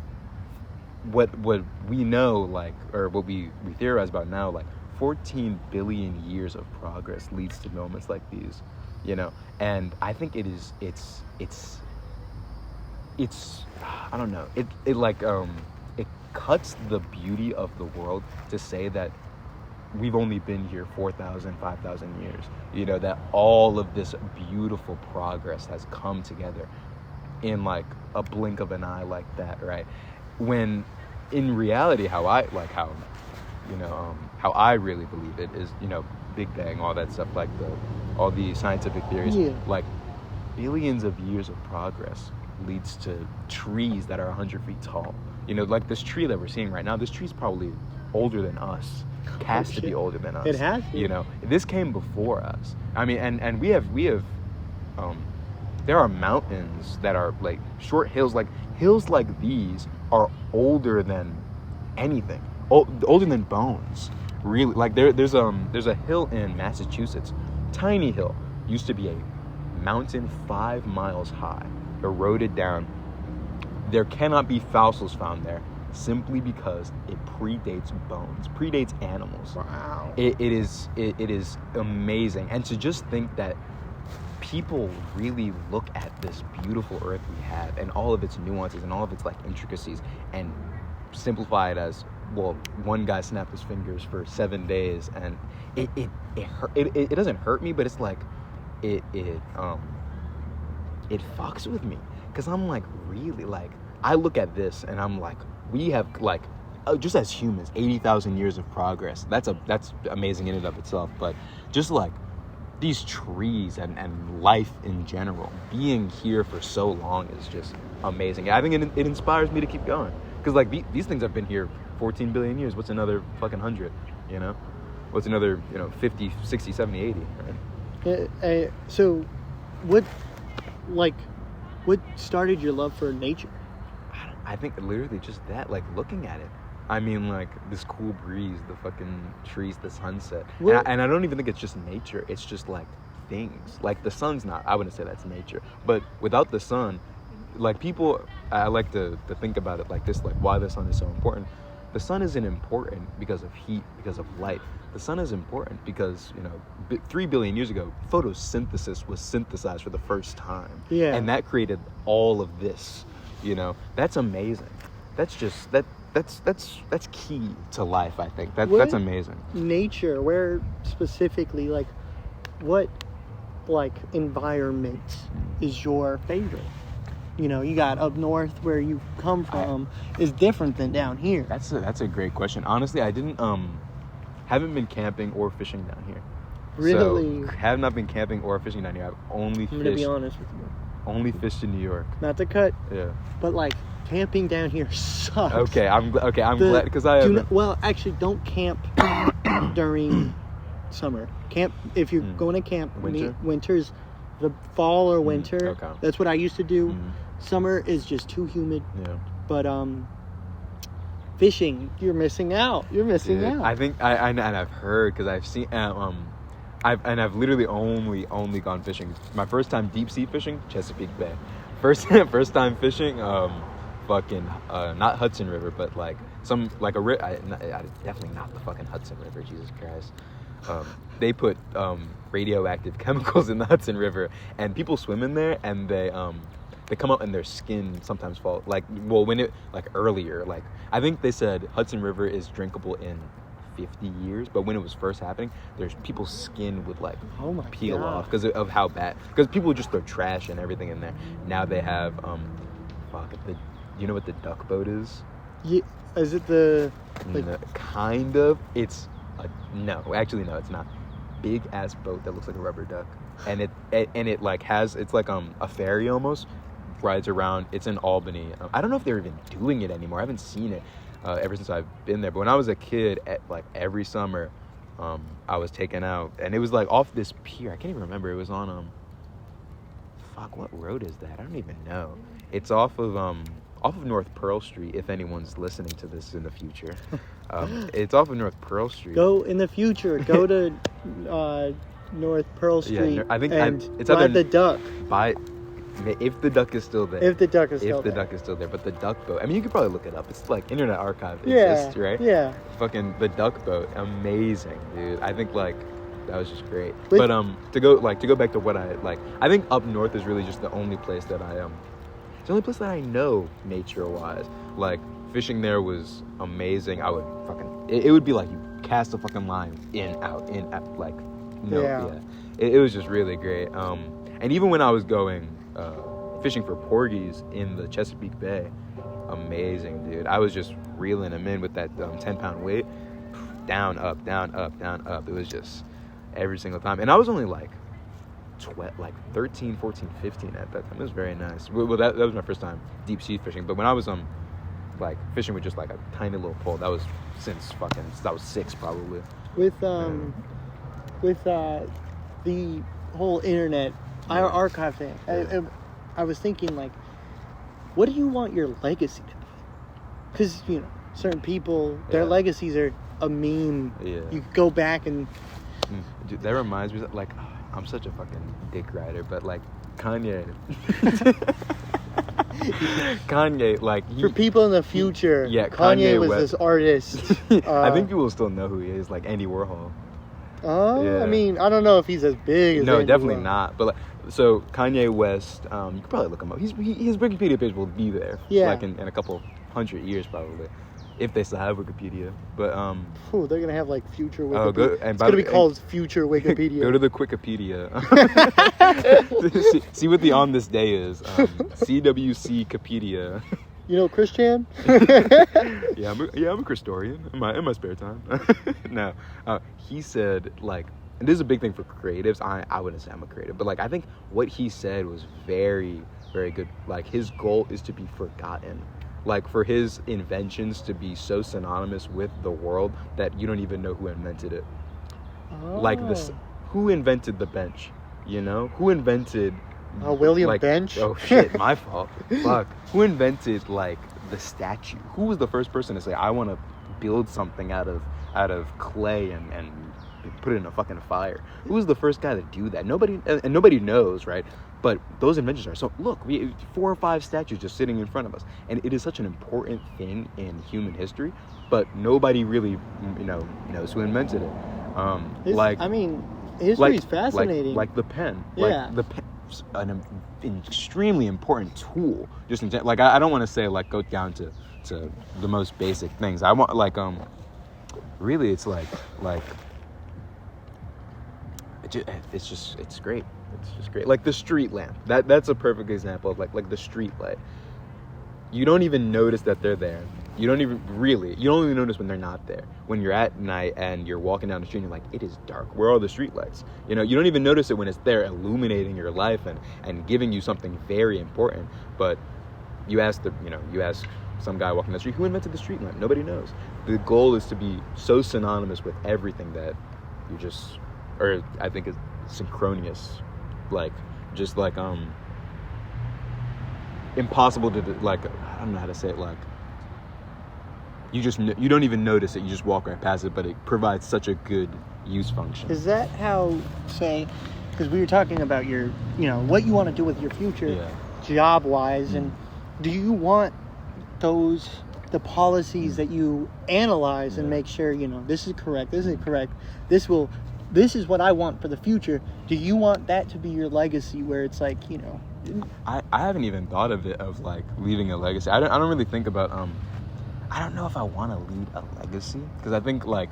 Speaker 2: what we know, like, or what we theorize about now, like 14 billion years of progress leads to moments like these, you know. And I think it's I don't know, it cuts the beauty of the world to say that we've only been here 4,000, 5,000 years, you know, that all of this beautiful progress has come together in like a blink of an eye like that, right? When in reality, how I really believe it is, you know, Big Bang, all that stuff, like all the scientific theories, like billions of years of progress leads to trees that are 100 feet tall. You know, like this tree that we're seeing right now, this tree's probably older than us. Has to be older than us.
Speaker 1: It has to.
Speaker 2: You know, this came before us. I mean, and we have there are mountains that are like short hills like these are older than anything. Older than bones. Really, like there's a hill in Massachusetts, tiny hill, used to be a mountain 5 miles high, eroded down. There cannot be fossils found there simply because it predates bones, predates animals.
Speaker 1: Wow.
Speaker 2: It is amazing. And to just think that people really look at this beautiful earth we have and all of its nuances and all of its like intricacies and simplify it as, well, one guy snapped his fingers for 7 days, and it doesn't hurt me, but it's like it fucks with me, because I'm like, really, like, I look at this and I'm like, we have like just as humans 80,000 years of progress. That's amazing in and of itself, but just like these trees and life in general being here for so long is just amazing. I think it inspires me to keep going, because like these things have been here 14 billion years. What's another fucking 100, you know? What's another, 50, 60, 70, 80, right?
Speaker 1: So what started your love for nature?
Speaker 2: I think literally just that, like looking at it. I mean, like this cool breeze, the fucking trees, the sunset. And I don't even think it's just nature. It's just like things. Like the sun's not, I wouldn't say that's nature. But without the sun, like people, I like to think about it like this, like why the sun is so important. The sun isn't important because of heat, because of light. The sun is important because, 3 billion years ago, photosynthesis was synthesized for the first time.
Speaker 1: Yeah.
Speaker 2: And that created all of this. That's amazing. That's just that's key to life, I think. That's amazing.
Speaker 1: Nature, where specifically, like, what environment is your favorite? You got up north where you come from is different than down here.
Speaker 2: That's a great question. Honestly, I haven't been camping or fishing down here.
Speaker 1: Really?
Speaker 2: So, have not been camping or fishing down here.
Speaker 1: I'm gonna be honest with you.
Speaker 2: Only fished in New York.
Speaker 1: Not to cut.
Speaker 2: Yeah.
Speaker 1: But like camping down here sucks.
Speaker 2: Okay, I'm glad, because I have.
Speaker 1: Well, actually, don't camp during summer. Camp if you're going to camp. Winter's the fall or winter.
Speaker 2: Okay.
Speaker 1: That's what I used to do.
Speaker 2: Mm-hmm. Summer
Speaker 1: is just too humid.
Speaker 2: Yeah.
Speaker 1: But fishing, you're missing out. Out.
Speaker 2: I think and I've heard, because I've seen I've literally only gone fishing. My first time deep sea fishing, Chesapeake Bay. First time fishing, not Hudson River, but like definitely not the fucking Hudson River. Jesus Christ. They put radioactive chemicals in the Hudson River, and people swim in there, and they come out and their skin sometimes fall earlier. Like, I think they said Hudson River is drinkable in 50 years, but when it was first happening, there's people's skin would peel off because of how bad, because people would just throw trash and everything in there. Now they have you know what the duck boat is?
Speaker 1: Yeah, is it the
Speaker 2: kind of? It's no, actually no, it's not. Big ass boat that looks like a rubber duck, and it like has, it's like a ferry almost, rides around. It's in Albany. I don't know if they're even doing it anymore. I haven't seen it ever since I've been there. But when I was a kid, every summer, I was taken out, and it was like off this pier. I can't even remember. It was on what road is that? I don't even know. It's off of North Pearl Street. If anyone's listening to this in the future, it's off of North Pearl Street.
Speaker 1: Go to North Pearl Street.
Speaker 2: Yeah, I think
Speaker 1: and
Speaker 2: it's
Speaker 1: ride the duck.
Speaker 2: if the duck is still there.
Speaker 1: If the duck is still
Speaker 2: If the
Speaker 1: there.
Speaker 2: duck is still there. But the duck boat, I mean, you could probably look it up. It's like Internet Archive
Speaker 1: Yeah,
Speaker 2: exists, right?
Speaker 1: yeah.
Speaker 2: Fucking the duck boat, amazing, dude. I think like that was just great.
Speaker 1: But-
Speaker 2: But to go back to what I like, I think up north is really just the only place that it's the only place that I know nature wise. Like fishing there was amazing. I would fucking it would be like you cast a fucking line in out like no
Speaker 1: Yeah.
Speaker 2: It was just really great. And even when I was going fishing for porgies in the Chesapeake Bay, amazing, dude. I was just reeling them in with that 10-pound weight, down, up, down, up, down, up. It was just every single time. And I was only like 13, 14, 15 at that time. It was very nice. Well, that was my first time deep sea fishing. But when I was like fishing with just like a tiny little pole, that was since I was 6 probably.
Speaker 1: With the whole internet archive thing, I was thinking like, what do you want your legacy to be? Because certain people, their legacies are a meme.
Speaker 2: Yeah.
Speaker 1: You could go back and
Speaker 2: Dude, that reminds me, like, I'm such a fucking dick rider, but like Kanye, like
Speaker 1: for people in the future,
Speaker 2: yeah,
Speaker 1: Kanye was
Speaker 2: West.
Speaker 1: this artist.
Speaker 2: I think people still know who he is, like Andy Warhol. Yeah.
Speaker 1: I mean, I don't know if he's as big as
Speaker 2: No,
Speaker 1: Andy
Speaker 2: definitely
Speaker 1: Warhol.
Speaker 2: not. But like, so Kanye West, you could probably look him up. His Wikipedia page will be there.
Speaker 1: Yeah.
Speaker 2: Like in a couple 100 years probably, if they still have Wikipedia. But
Speaker 1: Ooh, they're gonna have like future Wikipedia.
Speaker 2: Oh, go, and
Speaker 1: it's
Speaker 2: by
Speaker 1: gonna
Speaker 2: the
Speaker 1: be
Speaker 2: way,
Speaker 1: called future Wikipedia.
Speaker 2: Go to the Wikipedia. see what the on this day is. CWC Wikipedia.
Speaker 1: You know Christian?
Speaker 2: Yeah, I'm a Christorian in my spare time. No, he said like, and this is a big thing for creatives. I wouldn't say I'm a creative, but like I think what he said was very, very good. Like his goal is to be forgotten. Like for his inventions to be so synonymous with the world that you don't even know who invented it.
Speaker 1: Oh.
Speaker 2: Like this, who invented the bench? You know, who invented
Speaker 1: William Bench?
Speaker 2: Oh shit, my fault. Fuck. Who invented like the statue? Who was the first person to say, I want to build something out of clay and put it in a fucking fire? Who was the first guy to do that? Nobody, and nobody knows, right? But those inventions are so. Look, we have 4 or 5 statues just sitting in front of us, and it is such an important thing in human history. But nobody really, knows who invented it.
Speaker 1: History is fascinating.
Speaker 2: Like the pen.
Speaker 1: Yeah.
Speaker 2: Like the pen. An extremely important tool. Just like I don't want to say like go down to the most basic things. I want like really it's like it's great. It's just great. Like the street lamp. That's a perfect example of like the street light. You don't even notice that they're there. You don't even notice when they're not there. When you're at night and you're walking down the street and you're like, it is dark. Where are all the street lights? You don't even notice it when it's there illuminating your life and giving you something very important. But you ask some guy walking down the street, who invented the street lamp? Nobody knows. The goal is to be so synonymous with everything that you just, or I think it's synchronous. Like, just like, impossible to, like, I don't know how to say it, like, you don't even notice it, you just walk right past it, but it provides such a good use function.
Speaker 1: Is that how, say, because we were talking about your, what you want to do with your future, job-wise, and do you want the policies that you analyze and make sure, this is correct, this is correct, this is what I want for the future. Do you want that to be your legacy where it's like,
Speaker 2: I haven't even thought of it of like leaving a legacy. I don't really think about I don't know if I want to leave a legacy, because I think like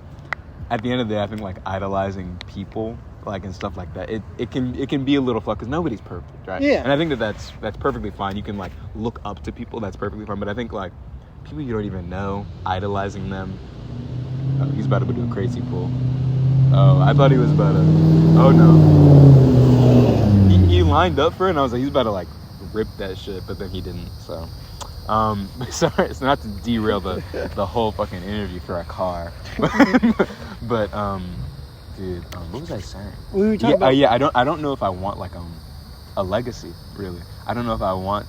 Speaker 2: at the end of the day I think like idolizing people like and stuff like that it can be a little fun because nobody's perfect, right?
Speaker 1: Yeah.
Speaker 2: And I think that's perfectly fine. You can like look up to people, that's perfectly fine. But I think like people you don't even know, idolizing them. Oh, he's about to do a crazy pull. Oh, I thought he was about to. Oh no. He lined up for it, and I was like, he's about to like rip that shit, but then he didn't. So, sorry, it's not to derail the whole fucking interview for a car, but dude, what was I saying?
Speaker 1: We were talking about.
Speaker 2: Yeah, I don't know if I want like a legacy, really. I don't know if I want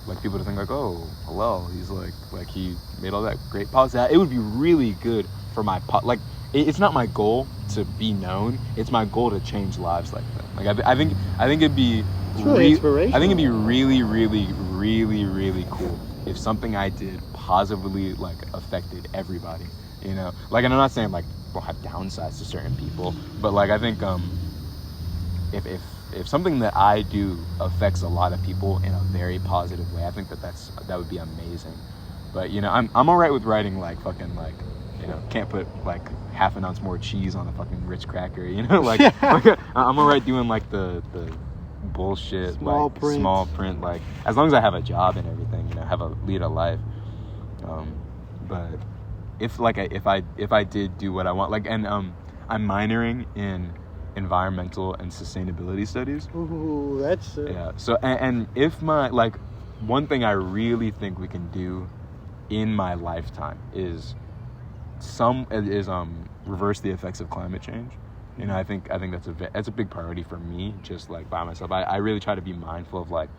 Speaker 2: like people to think like, oh, Hillel, he's like he made all that great policy. It would be really good for my like. It's not my goal to be known. It's my goal to change lives like that. Like I think it'd be
Speaker 1: It's really inspirational.
Speaker 2: I think it'd be really, really, really, really cool if something I did positively like affected everybody. You know, like, and I'm not saying like we'll have downsides to certain people, but like I think if something that I do affects a lot of people in a very positive way, I think that would be amazing. But you know, I'm alright with writing like fucking like, you know, can't put like half an ounce more cheese on a fucking Ritz cracker, you know, like, like I'm alright doing like the bullshit
Speaker 1: small
Speaker 2: print, like as long as I have a job and everything, you know, lead a life. But if I did do what I want, like, and I'm minoring in environmental and sustainability studies.
Speaker 1: Ooh, that's
Speaker 2: yeah. So and if my like one thing I really think we can do in my lifetime is reverse the effects of climate change. You know, I think that's a big priority for me, just like by myself. I really try to be mindful of like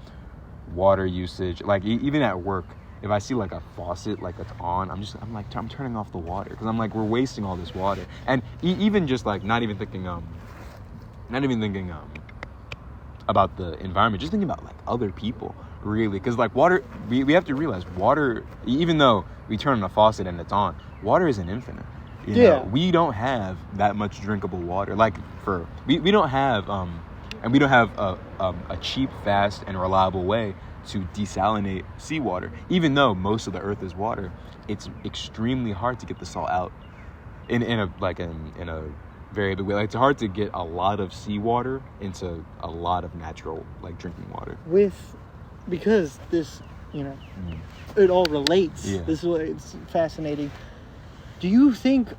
Speaker 2: water usage, like even at work. If I see like a faucet like it's on, I'm turning off the water because I'm like, we're wasting all this water. And even just like not even thinking about the environment, just thinking about like other people, really, because like water, we have to realize water, even though we turn on a faucet and it's on, water isn't infinite. You know, we don't have that much drinkable water. Like we don't have and we don't have a cheap, fast, and reliable way to desalinate seawater. Even though most of the earth is water, it's extremely hard to get the salt out in a very big way. Like, it's hard to get a lot of seawater into a lot of natural like drinking water.
Speaker 1: Because this, you know, it all relates.
Speaker 2: Yeah.
Speaker 1: This is what it's fascinating. Do you think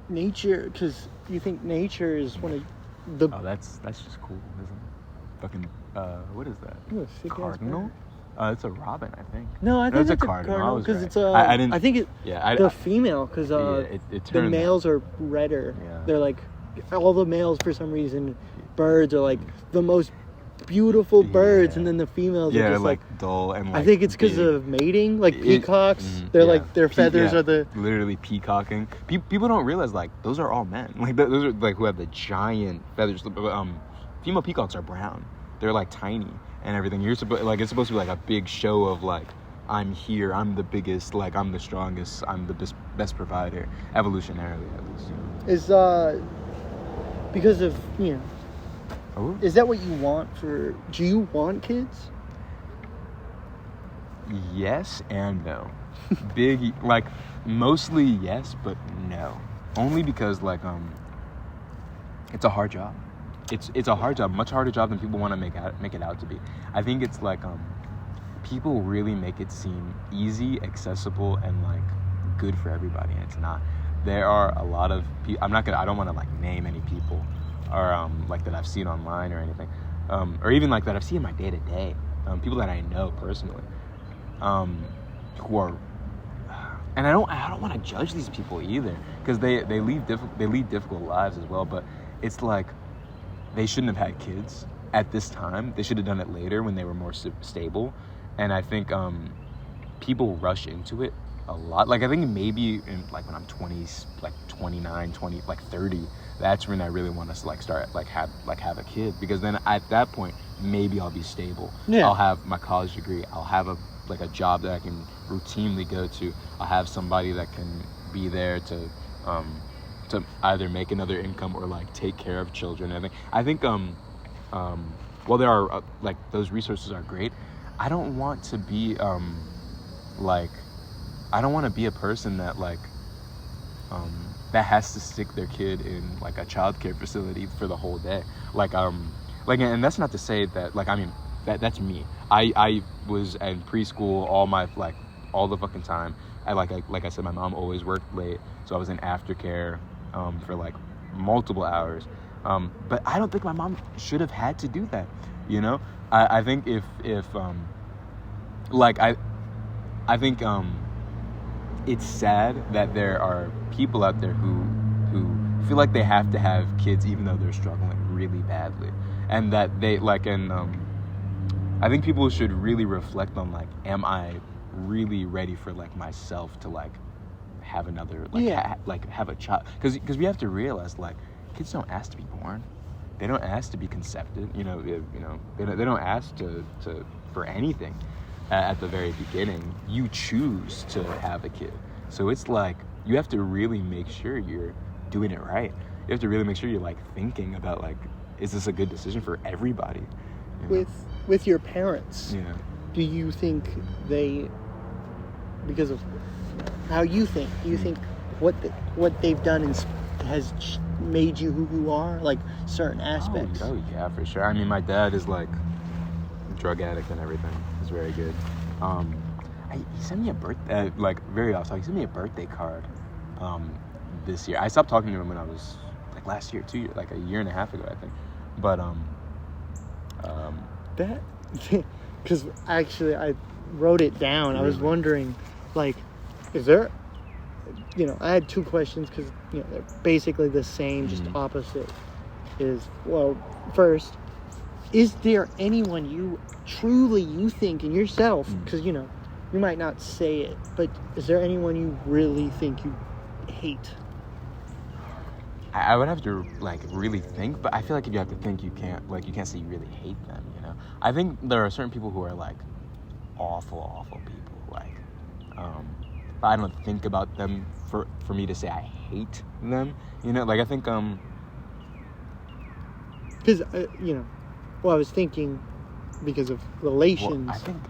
Speaker 1: nature? Because you think nature is one of the.
Speaker 2: Oh, that's just cool, isn't it? Fucking what is that?
Speaker 1: Ooh, a
Speaker 2: Cardinal? It's a robin, I think.
Speaker 1: No, I think
Speaker 2: it's
Speaker 1: it's
Speaker 2: a cardinal.
Speaker 1: cardinal because
Speaker 2: right.
Speaker 1: it's a. I didn't. I think it.
Speaker 2: Yeah,
Speaker 1: the female, because the males are redder.
Speaker 2: Yeah.
Speaker 1: They're like all the males for some reason. Birds are like the most beautiful birds, and then the females are just like
Speaker 2: dull and like.
Speaker 1: I think it's because of mating, like peacocks. They're like their feathers are the
Speaker 2: literally peacocking. People don't realize like those are all men. Like those are like who have the giant feathers. Female peacocks are brown. They're like tiny and everything. It's supposed to be like a big show of like, I'm here, I'm the biggest, like I'm the strongest, I'm the best provider, evolutionarily at least.
Speaker 1: Is because of, you know.
Speaker 2: Oh.
Speaker 1: Is that what you want for? Do you want kids?
Speaker 2: Yes and no. Big, like mostly yes, but no. Only because like it's a hard job. It's a hard job, much harder job than people want to make it out to be. I think it's like people really make it seem easy, accessible, and like good for everybody, and it's not. There are a lot of people. I don't want to like name any people, or like that I've seen online or anything, or even like that I've seen in my day to day. People that I know personally, who are, and I don't want to judge these people either, because they lead difficult lives as well. But it's like, they shouldn't have had kids at this time. They should have done it later when they were more stable. And I think people rush into it a lot. Like, I think maybe in like when I'm 20, like 29, 20, like 30, that's when I really want to like start have a kid, because then at that point maybe I'll be stable. Yeah. I'll have my college degree. I'll have a job that I can routinely go to. I'll have somebody that can be there to either make another income or like take care of children. I think while there are like those resources are great, I don't want to be I don't want to be a person that like that has to stick their kid in like a childcare facility for the whole day. And that's not to say that like, I mean, that's me. I was in preschool all the fucking time. Like I said, my mom always worked late, so I was in aftercare for like multiple hours. But I don't think my mom should have had to do that. You know, I think if I think it's sad that there are people out there who feel like they have to have kids even though they're struggling really badly, and that they I think people should really reflect on like, am I really ready for like myself to like have another have a child? Because we have to realize like, kids don't ask to be born. they don't ask to be concepted. You know, they don't ask to for anything at the very beginning. You choose to have a kid, so it's like you have to really make sure you're doing it right. You have to really make sure you're like thinking about like, is this a good decision for everybody? You know?
Speaker 1: With your parents,
Speaker 2: Yeah.
Speaker 1: do you think they, because of how you think, do you think what they've done has made you who you are, like certain aspects?
Speaker 2: Oh yeah, for sure. I mean, my dad is like a drug addict and everything. He's very good. He sent me a birthday, like very off topic. He sent me a birthday card this year. I stopped talking to him when I was like last year, 2 years, like a year and a half ago, I think. But
Speaker 1: that, because actually I wrote it down.
Speaker 2: Really?
Speaker 1: I was wondering, like, is there, I had two questions because they're basically the same, just opposite. Well, first, is there anyone you think in yourself, because you might not say it, but is there anyone you really think you hate?
Speaker 2: I would have to like really think, but I feel like if you have to think, you can't say you really hate them. I think there are certain people who are like awful people, like but I don't think about them for me to say I hate them. Like I think
Speaker 1: because well, I was thinking because of relations.
Speaker 2: Well, I think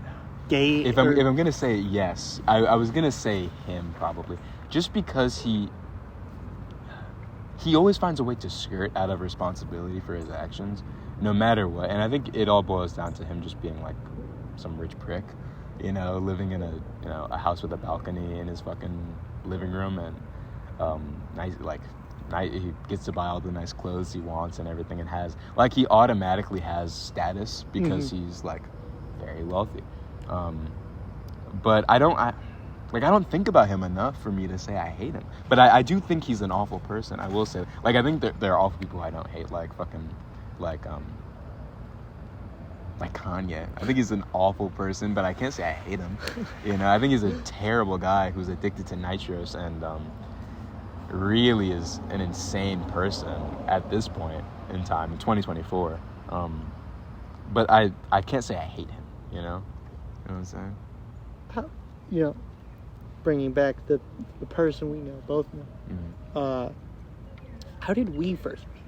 Speaker 1: gay.
Speaker 2: If I'm gonna say yes, I was gonna say him probably, just because he always finds a way to skirt out of responsibility for his actions, no matter what. And I think it all boils down to him just being like some rich prick, living in a house with a balcony in his fucking living room, and he gets to buy all the nice clothes he wants and everything, and has like he automatically has status because he's like very wealthy. But I don't think about him enough for me to say I hate him. But I do think he's an awful person. I will say, like, I think there are awful people I don't hate, like Kanye. I think he's an awful person, but I can't say I hate him. I think he's a terrible guy who's addicted to nitrous and really is an insane person at this point in time, in 2024. But I can't say I hate him, You know what I'm saying?
Speaker 1: How, bringing back the person we know, both know. How did we first meet?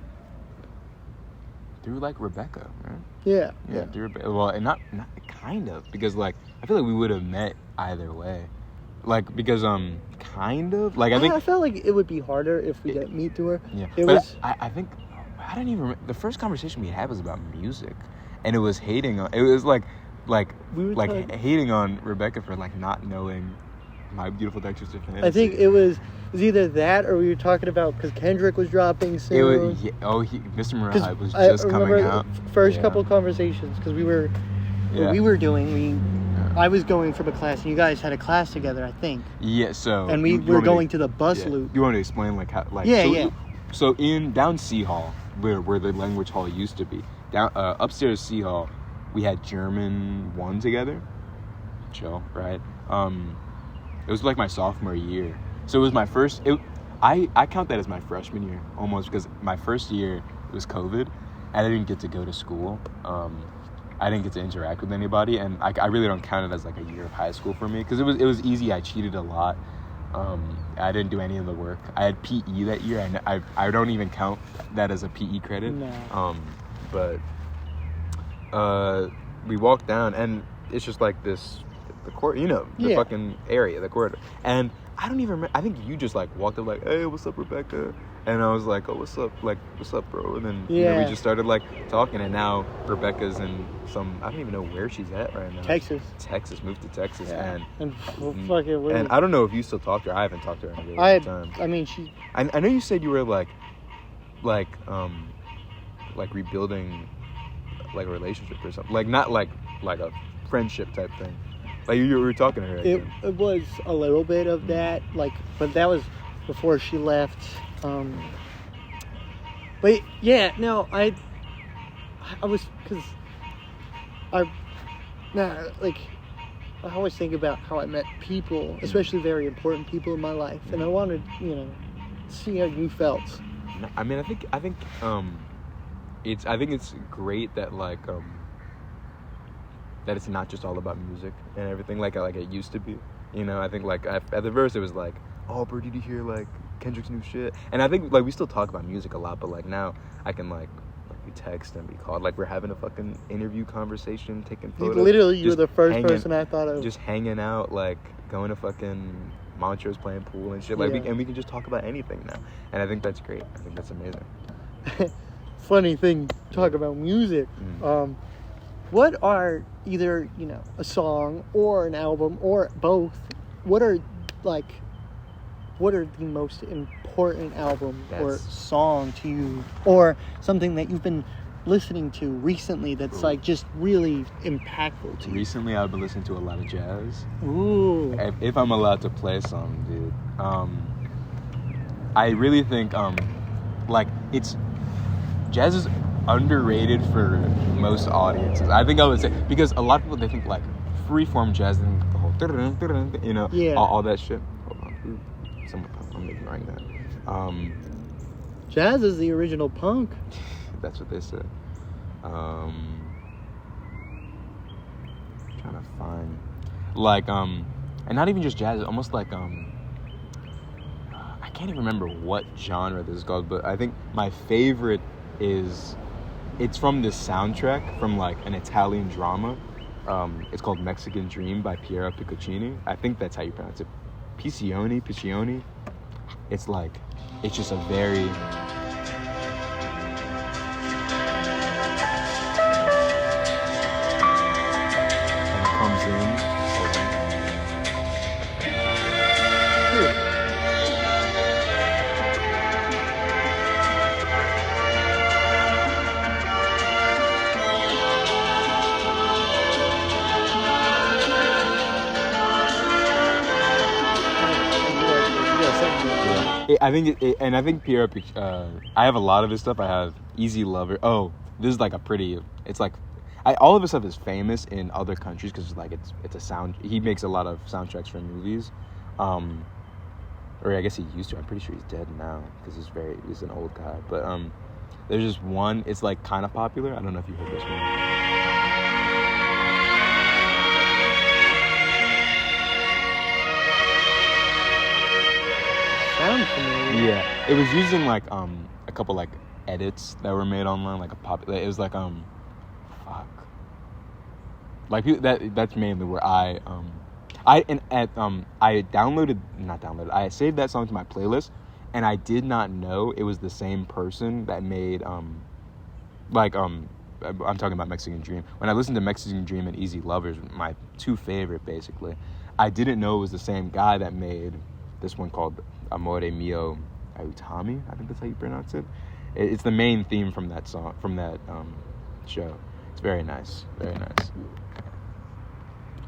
Speaker 2: Through like Rebecca, right?
Speaker 1: Yeah.
Speaker 2: Through Rebecca. Well, and not kind of, because like I feel like we would have met either way. Like because kind of like I
Speaker 1: felt like it would be harder if we didn't meet through her.
Speaker 2: Yeah. I think I don't even remember. The first conversation we had was about music, and it was hating on. It was like hating on Rebecca for like not knowing My Beautiful Dark Twisted Fantasy.
Speaker 1: I think it was either that or we were talking about because Kendrick was dropping soon.
Speaker 2: Mr. Murad was just coming out.
Speaker 1: First couple conversations because we were I was going from a class and you guys had a class together, I think.
Speaker 2: Yeah. So
Speaker 1: and we were going to the bus loop.
Speaker 2: You want to explain like how like So in down C Hall where the language hall used to be, down upstairs C Hall, we had German 1 together. Chill, right? It was like my sophomore year. So it was my first... I count that as my freshman year, almost, because my first year, it was COVID, and I didn't get to go to school. I didn't get to interact with anybody, and I really don't count it as like a year of high school for me, because it was easy. I cheated a lot. I didn't do any of the work. I had PE that year, and I don't even count that as a PE credit.
Speaker 1: No.
Speaker 2: But we walked down, and it's just like this... the court, the fucking area, the corridor. And I don't even remember, I think you just like walked up like, hey, what's up, Rebecca? And I was like, oh, what's up? Like, what's up, bro? And then we just started like talking, and now Rebecca's in I don't even know where she's at right now.
Speaker 1: Texas,
Speaker 2: moved to Texas. And
Speaker 1: I
Speaker 2: don't know if you still talk to her. I haven't talked to her in a really long time.
Speaker 1: I mean,
Speaker 2: I know you said you were like rebuilding like a relationship or something. Like not like a friendship type thing. Like you were talking to her.
Speaker 1: It was a little bit of that, but that was before she left. But yeah, no, I was because I always think about how I met people, especially very important people in my life, and I wanted to see how you felt.
Speaker 2: I mean, I think I think it's great that like that it's not just all about music and everything like it used to be. You know, I think like at the verse it was like, oh, bro, did you hear like Kendrick's new shit? And I think like we still talk about music a lot, but like now I can like we text and be called like we're having a fucking interview conversation, taking photos.
Speaker 1: Literally, you were
Speaker 2: just
Speaker 1: the first
Speaker 2: hanging-
Speaker 1: person I thought of.
Speaker 2: just hanging out, like going to fucking Montrose, playing pool and shit. Like
Speaker 1: Yeah.
Speaker 2: we can just talk about anything now, and I think that's great. I think that's amazing.
Speaker 1: Funny thing, talk about music.
Speaker 2: Mm.
Speaker 1: What are either, you know, a song or an album or both? What are the most important album or
Speaker 2: That's-
Speaker 1: song to you, or something that you've been listening to recently that's like just really impactful to you?
Speaker 2: Recently, I've been listening to a lot of jazz.
Speaker 1: Ooh.
Speaker 2: If I'm allowed to play some, dude. I really think like jazz is underrated for most audiences. I think I would say because a lot of people they think like freeform jazz and the whole you know
Speaker 1: Yeah.
Speaker 2: all that shit. Hold on, I'm ignoring that.
Speaker 1: Jazz is the original punk.
Speaker 2: That's what they said. Trying to find like and not even just jazz, almost like I can't even remember what genre this is called, but I think my favorite is it's from this soundtrack from like an Italian drama. It's called Mexican Dream by Piero Piccoccini. I think that's how you pronounce it. Piccioni. It's like it's just a very and it comes in. I think and I think Piero I have a lot of his stuff. I have Easy Lover. Oh, this is like a pretty. It's like, all of his stuff is famous in other countries because like it's a sound. He makes a lot of soundtracks for movies, or I guess he used to. I'm pretty sure he's dead now because he's an old guy. But there's just one. It's like kind of popular. I don't know if you heard this one.
Speaker 1: Sound familiar.
Speaker 2: Yeah, it was using like a couple like edits that were made online, like it was like fuck, like that's mainly where I saved that song to my playlist, and I did not know it was the same person that made I'm talking about Mexican Dream. When I listened to Mexican Dream and Easy Lovers, my two favorite basically, I didn't know it was the same guy that made this one called Amore Mio Autami. I think that's how you pronounce it. It's the main theme from that song, from that show. It's very nice, very nice.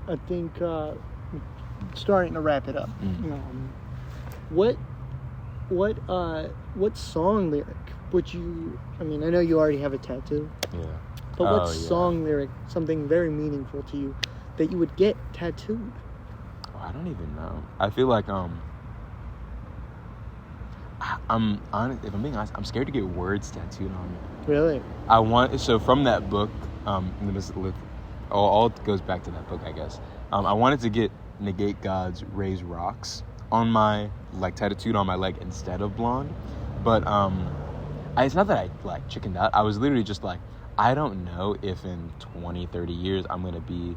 Speaker 1: I think starting to wrap it up. What song lyric would you? I mean, I know you already have a tattoo.
Speaker 2: Yeah.
Speaker 1: But what song lyric, something very meaningful to you, that you would get tattooed?
Speaker 2: Oh, I don't even know. I feel like I'm honest. If I'm being honest, I'm scared to get words tattooed on me.
Speaker 1: Really?
Speaker 2: So from that book, all goes back to that book, I guess. I wanted to get negate gods, raise rocks on my tattooed on my leg instead of blonde, but it's not that I chickened out. I was literally just like, I don't know if in 20, 30 years I'm gonna be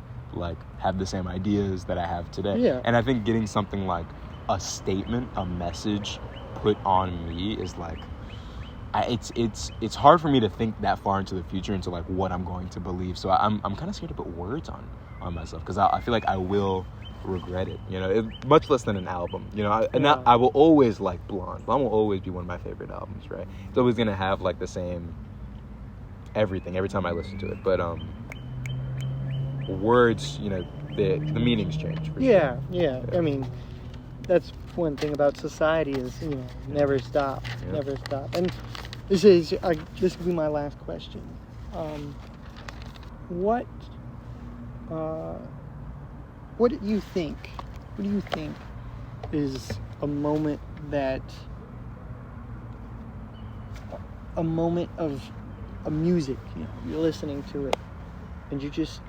Speaker 2: have the same ideas that I have today.
Speaker 1: Yeah.
Speaker 2: And I think getting something like a statement, a message put on me is it's hard for me to think that far into the future into what I'm going to believe. So I'm kind of scared to put words on myself because I feel like I will regret it, much less than an album, I will always like Blonde. Blonde will always be one of my favorite albums, right? It's always gonna have the same everything every time I listen to it, but words, the meanings change for
Speaker 1: Yeah.
Speaker 2: sure.
Speaker 1: I mean, that's one thing about society is never stop. And this will be my last question. What do you think is a moment of a music, you're listening to it, and you just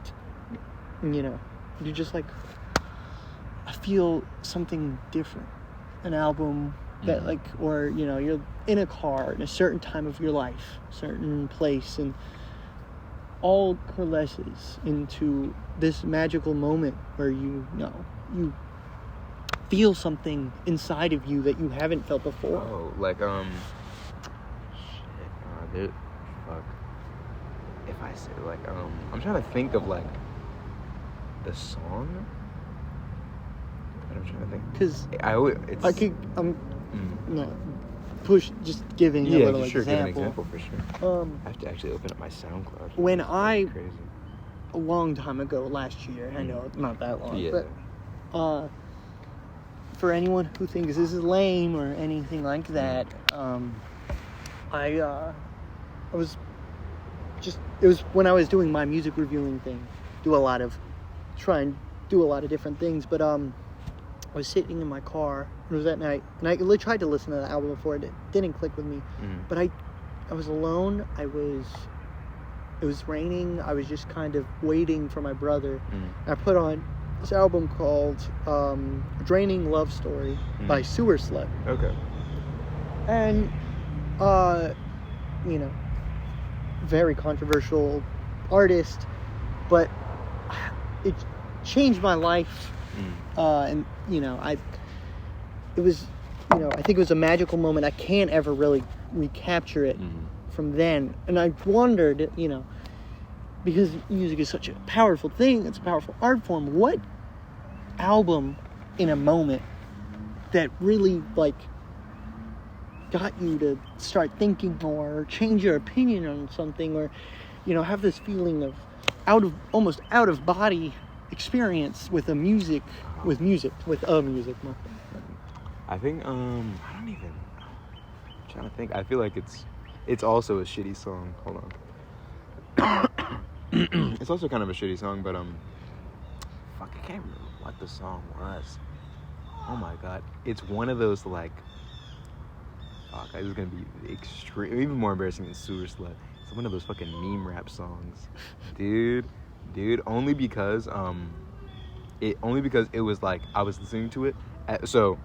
Speaker 1: like, I feel something different. An album that like, or you're in a car in a certain time of your life, certain place, and all coalesces into this magical moment where you feel something inside of you that you haven't felt before.
Speaker 2: Oh, like fuck. If I say like I'm trying to think of like the song. But I'm trying to think
Speaker 1: Because just giving a little
Speaker 2: sure,
Speaker 1: example.
Speaker 2: give an example for sure. I have to actually open up my SoundCloud.
Speaker 1: When
Speaker 2: crazy.
Speaker 1: A long time ago, last year, I know it's not that long, but for anyone who thinks this is lame or anything like that, it was when I was doing my music reviewing thing, try and do a lot of different things, but I was sitting in my car, it was that night, and I tried to listen to the album before, it didn't click with me, but I was alone, it was raining, I was just kind of waiting for my brother, I put on this album called Draining Love Story by Sewer Slut.
Speaker 2: Okay.
Speaker 1: And, very controversial artist, but it changed my life. And, I think it was a magical moment. I can't ever really recapture it from then. And I wondered, because music is such a powerful thing, it's a powerful art form, what album in a moment that really like got you to start thinking more, or change your opinion on something, or have this feeling of almost out of body experience with a music.
Speaker 2: I think I'm trying to think. I feel like it's also a shitty song. Hold on. It's also kind of a shitty song, but fuck, I can't remember what the song was. Oh my god, it's one of those like, fuck, this is gonna be extreme, even more embarrassing than Sewer Slut. It's one of those fucking meme rap songs, dude. Only because it was like I was listening to it. So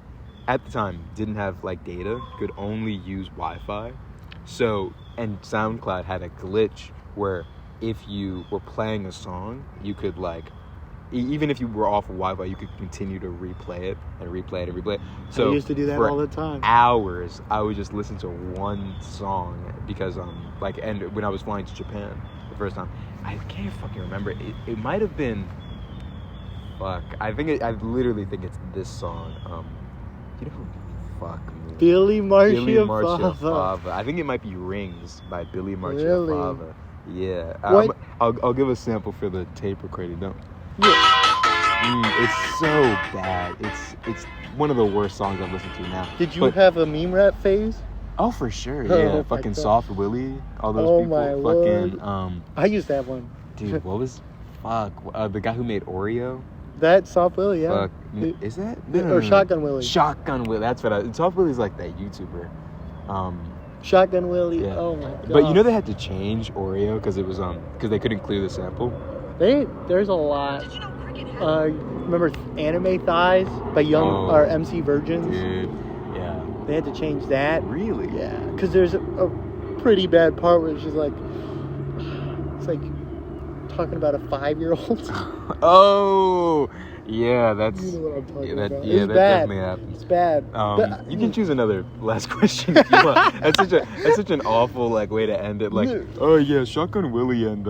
Speaker 2: at the time, didn't have like data, could only use Wi-Fi. So, and SoundCloud had a glitch where if you were playing a song, you could like, even if you were off of Wi-Fi, you could continue to replay it and replay it and replay it. So
Speaker 1: I used to do that
Speaker 2: for
Speaker 1: all the time.
Speaker 2: Hours, I would just listen to one song because and when I was flying to Japan the first time, I can't fucking remember. It might have been, fuck. I literally think it's this song. You know who? Fuck me.
Speaker 1: Billy Marcia Fava.
Speaker 2: I think it might be Rings by Billy Marcia
Speaker 1: Really?
Speaker 2: Fava. Yeah. I'll give a sample for the tape recording. Don't.
Speaker 1: Yeah.
Speaker 2: It's so bad. It's one of the worst songs I've listened to now.
Speaker 1: Did you have a meme rap phase?
Speaker 2: Oh, for sure.
Speaker 1: Oh,
Speaker 2: Yeah.
Speaker 1: my
Speaker 2: Fucking
Speaker 1: God.
Speaker 2: Soft Willie. All those
Speaker 1: Oh,
Speaker 2: people.
Speaker 1: my
Speaker 2: Fucking
Speaker 1: Lord. I used to have one.
Speaker 2: dude, what was? Fuck. The guy who made Oreo.
Speaker 1: That Soft Willie, yeah.
Speaker 2: Fuck. Is that?
Speaker 1: Or Shotgun Willie.
Speaker 2: Shotgun Willie. That's what Soft Willie's like that YouTuber.
Speaker 1: Shotgun Willie.
Speaker 2: Yeah.
Speaker 1: Oh my god.
Speaker 2: But they had to change Oreo because it was because they couldn't clear the sample.
Speaker 1: There's a lot. Remember Anime Thighs by or MC Virgins?
Speaker 2: Dude. Yeah.
Speaker 1: They had to change that.
Speaker 2: Really?
Speaker 1: Yeah. Because there's a pretty bad part where it's like talking about a 5-year-old.
Speaker 2: Oh. Yeah, that's.
Speaker 1: You know what I'm talking about.
Speaker 2: Yeah,
Speaker 1: It's
Speaker 2: that
Speaker 1: bad.
Speaker 2: definitely happens.
Speaker 1: It's bad.
Speaker 2: You can choose another last question if you want. That's such an awful like way to end it. Like, oh yeah, Shotgun Willie and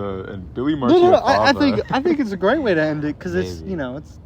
Speaker 2: Billy Marcia.
Speaker 1: No, I think it's a great way to end it because it's
Speaker 2: Maybe.
Speaker 1: it's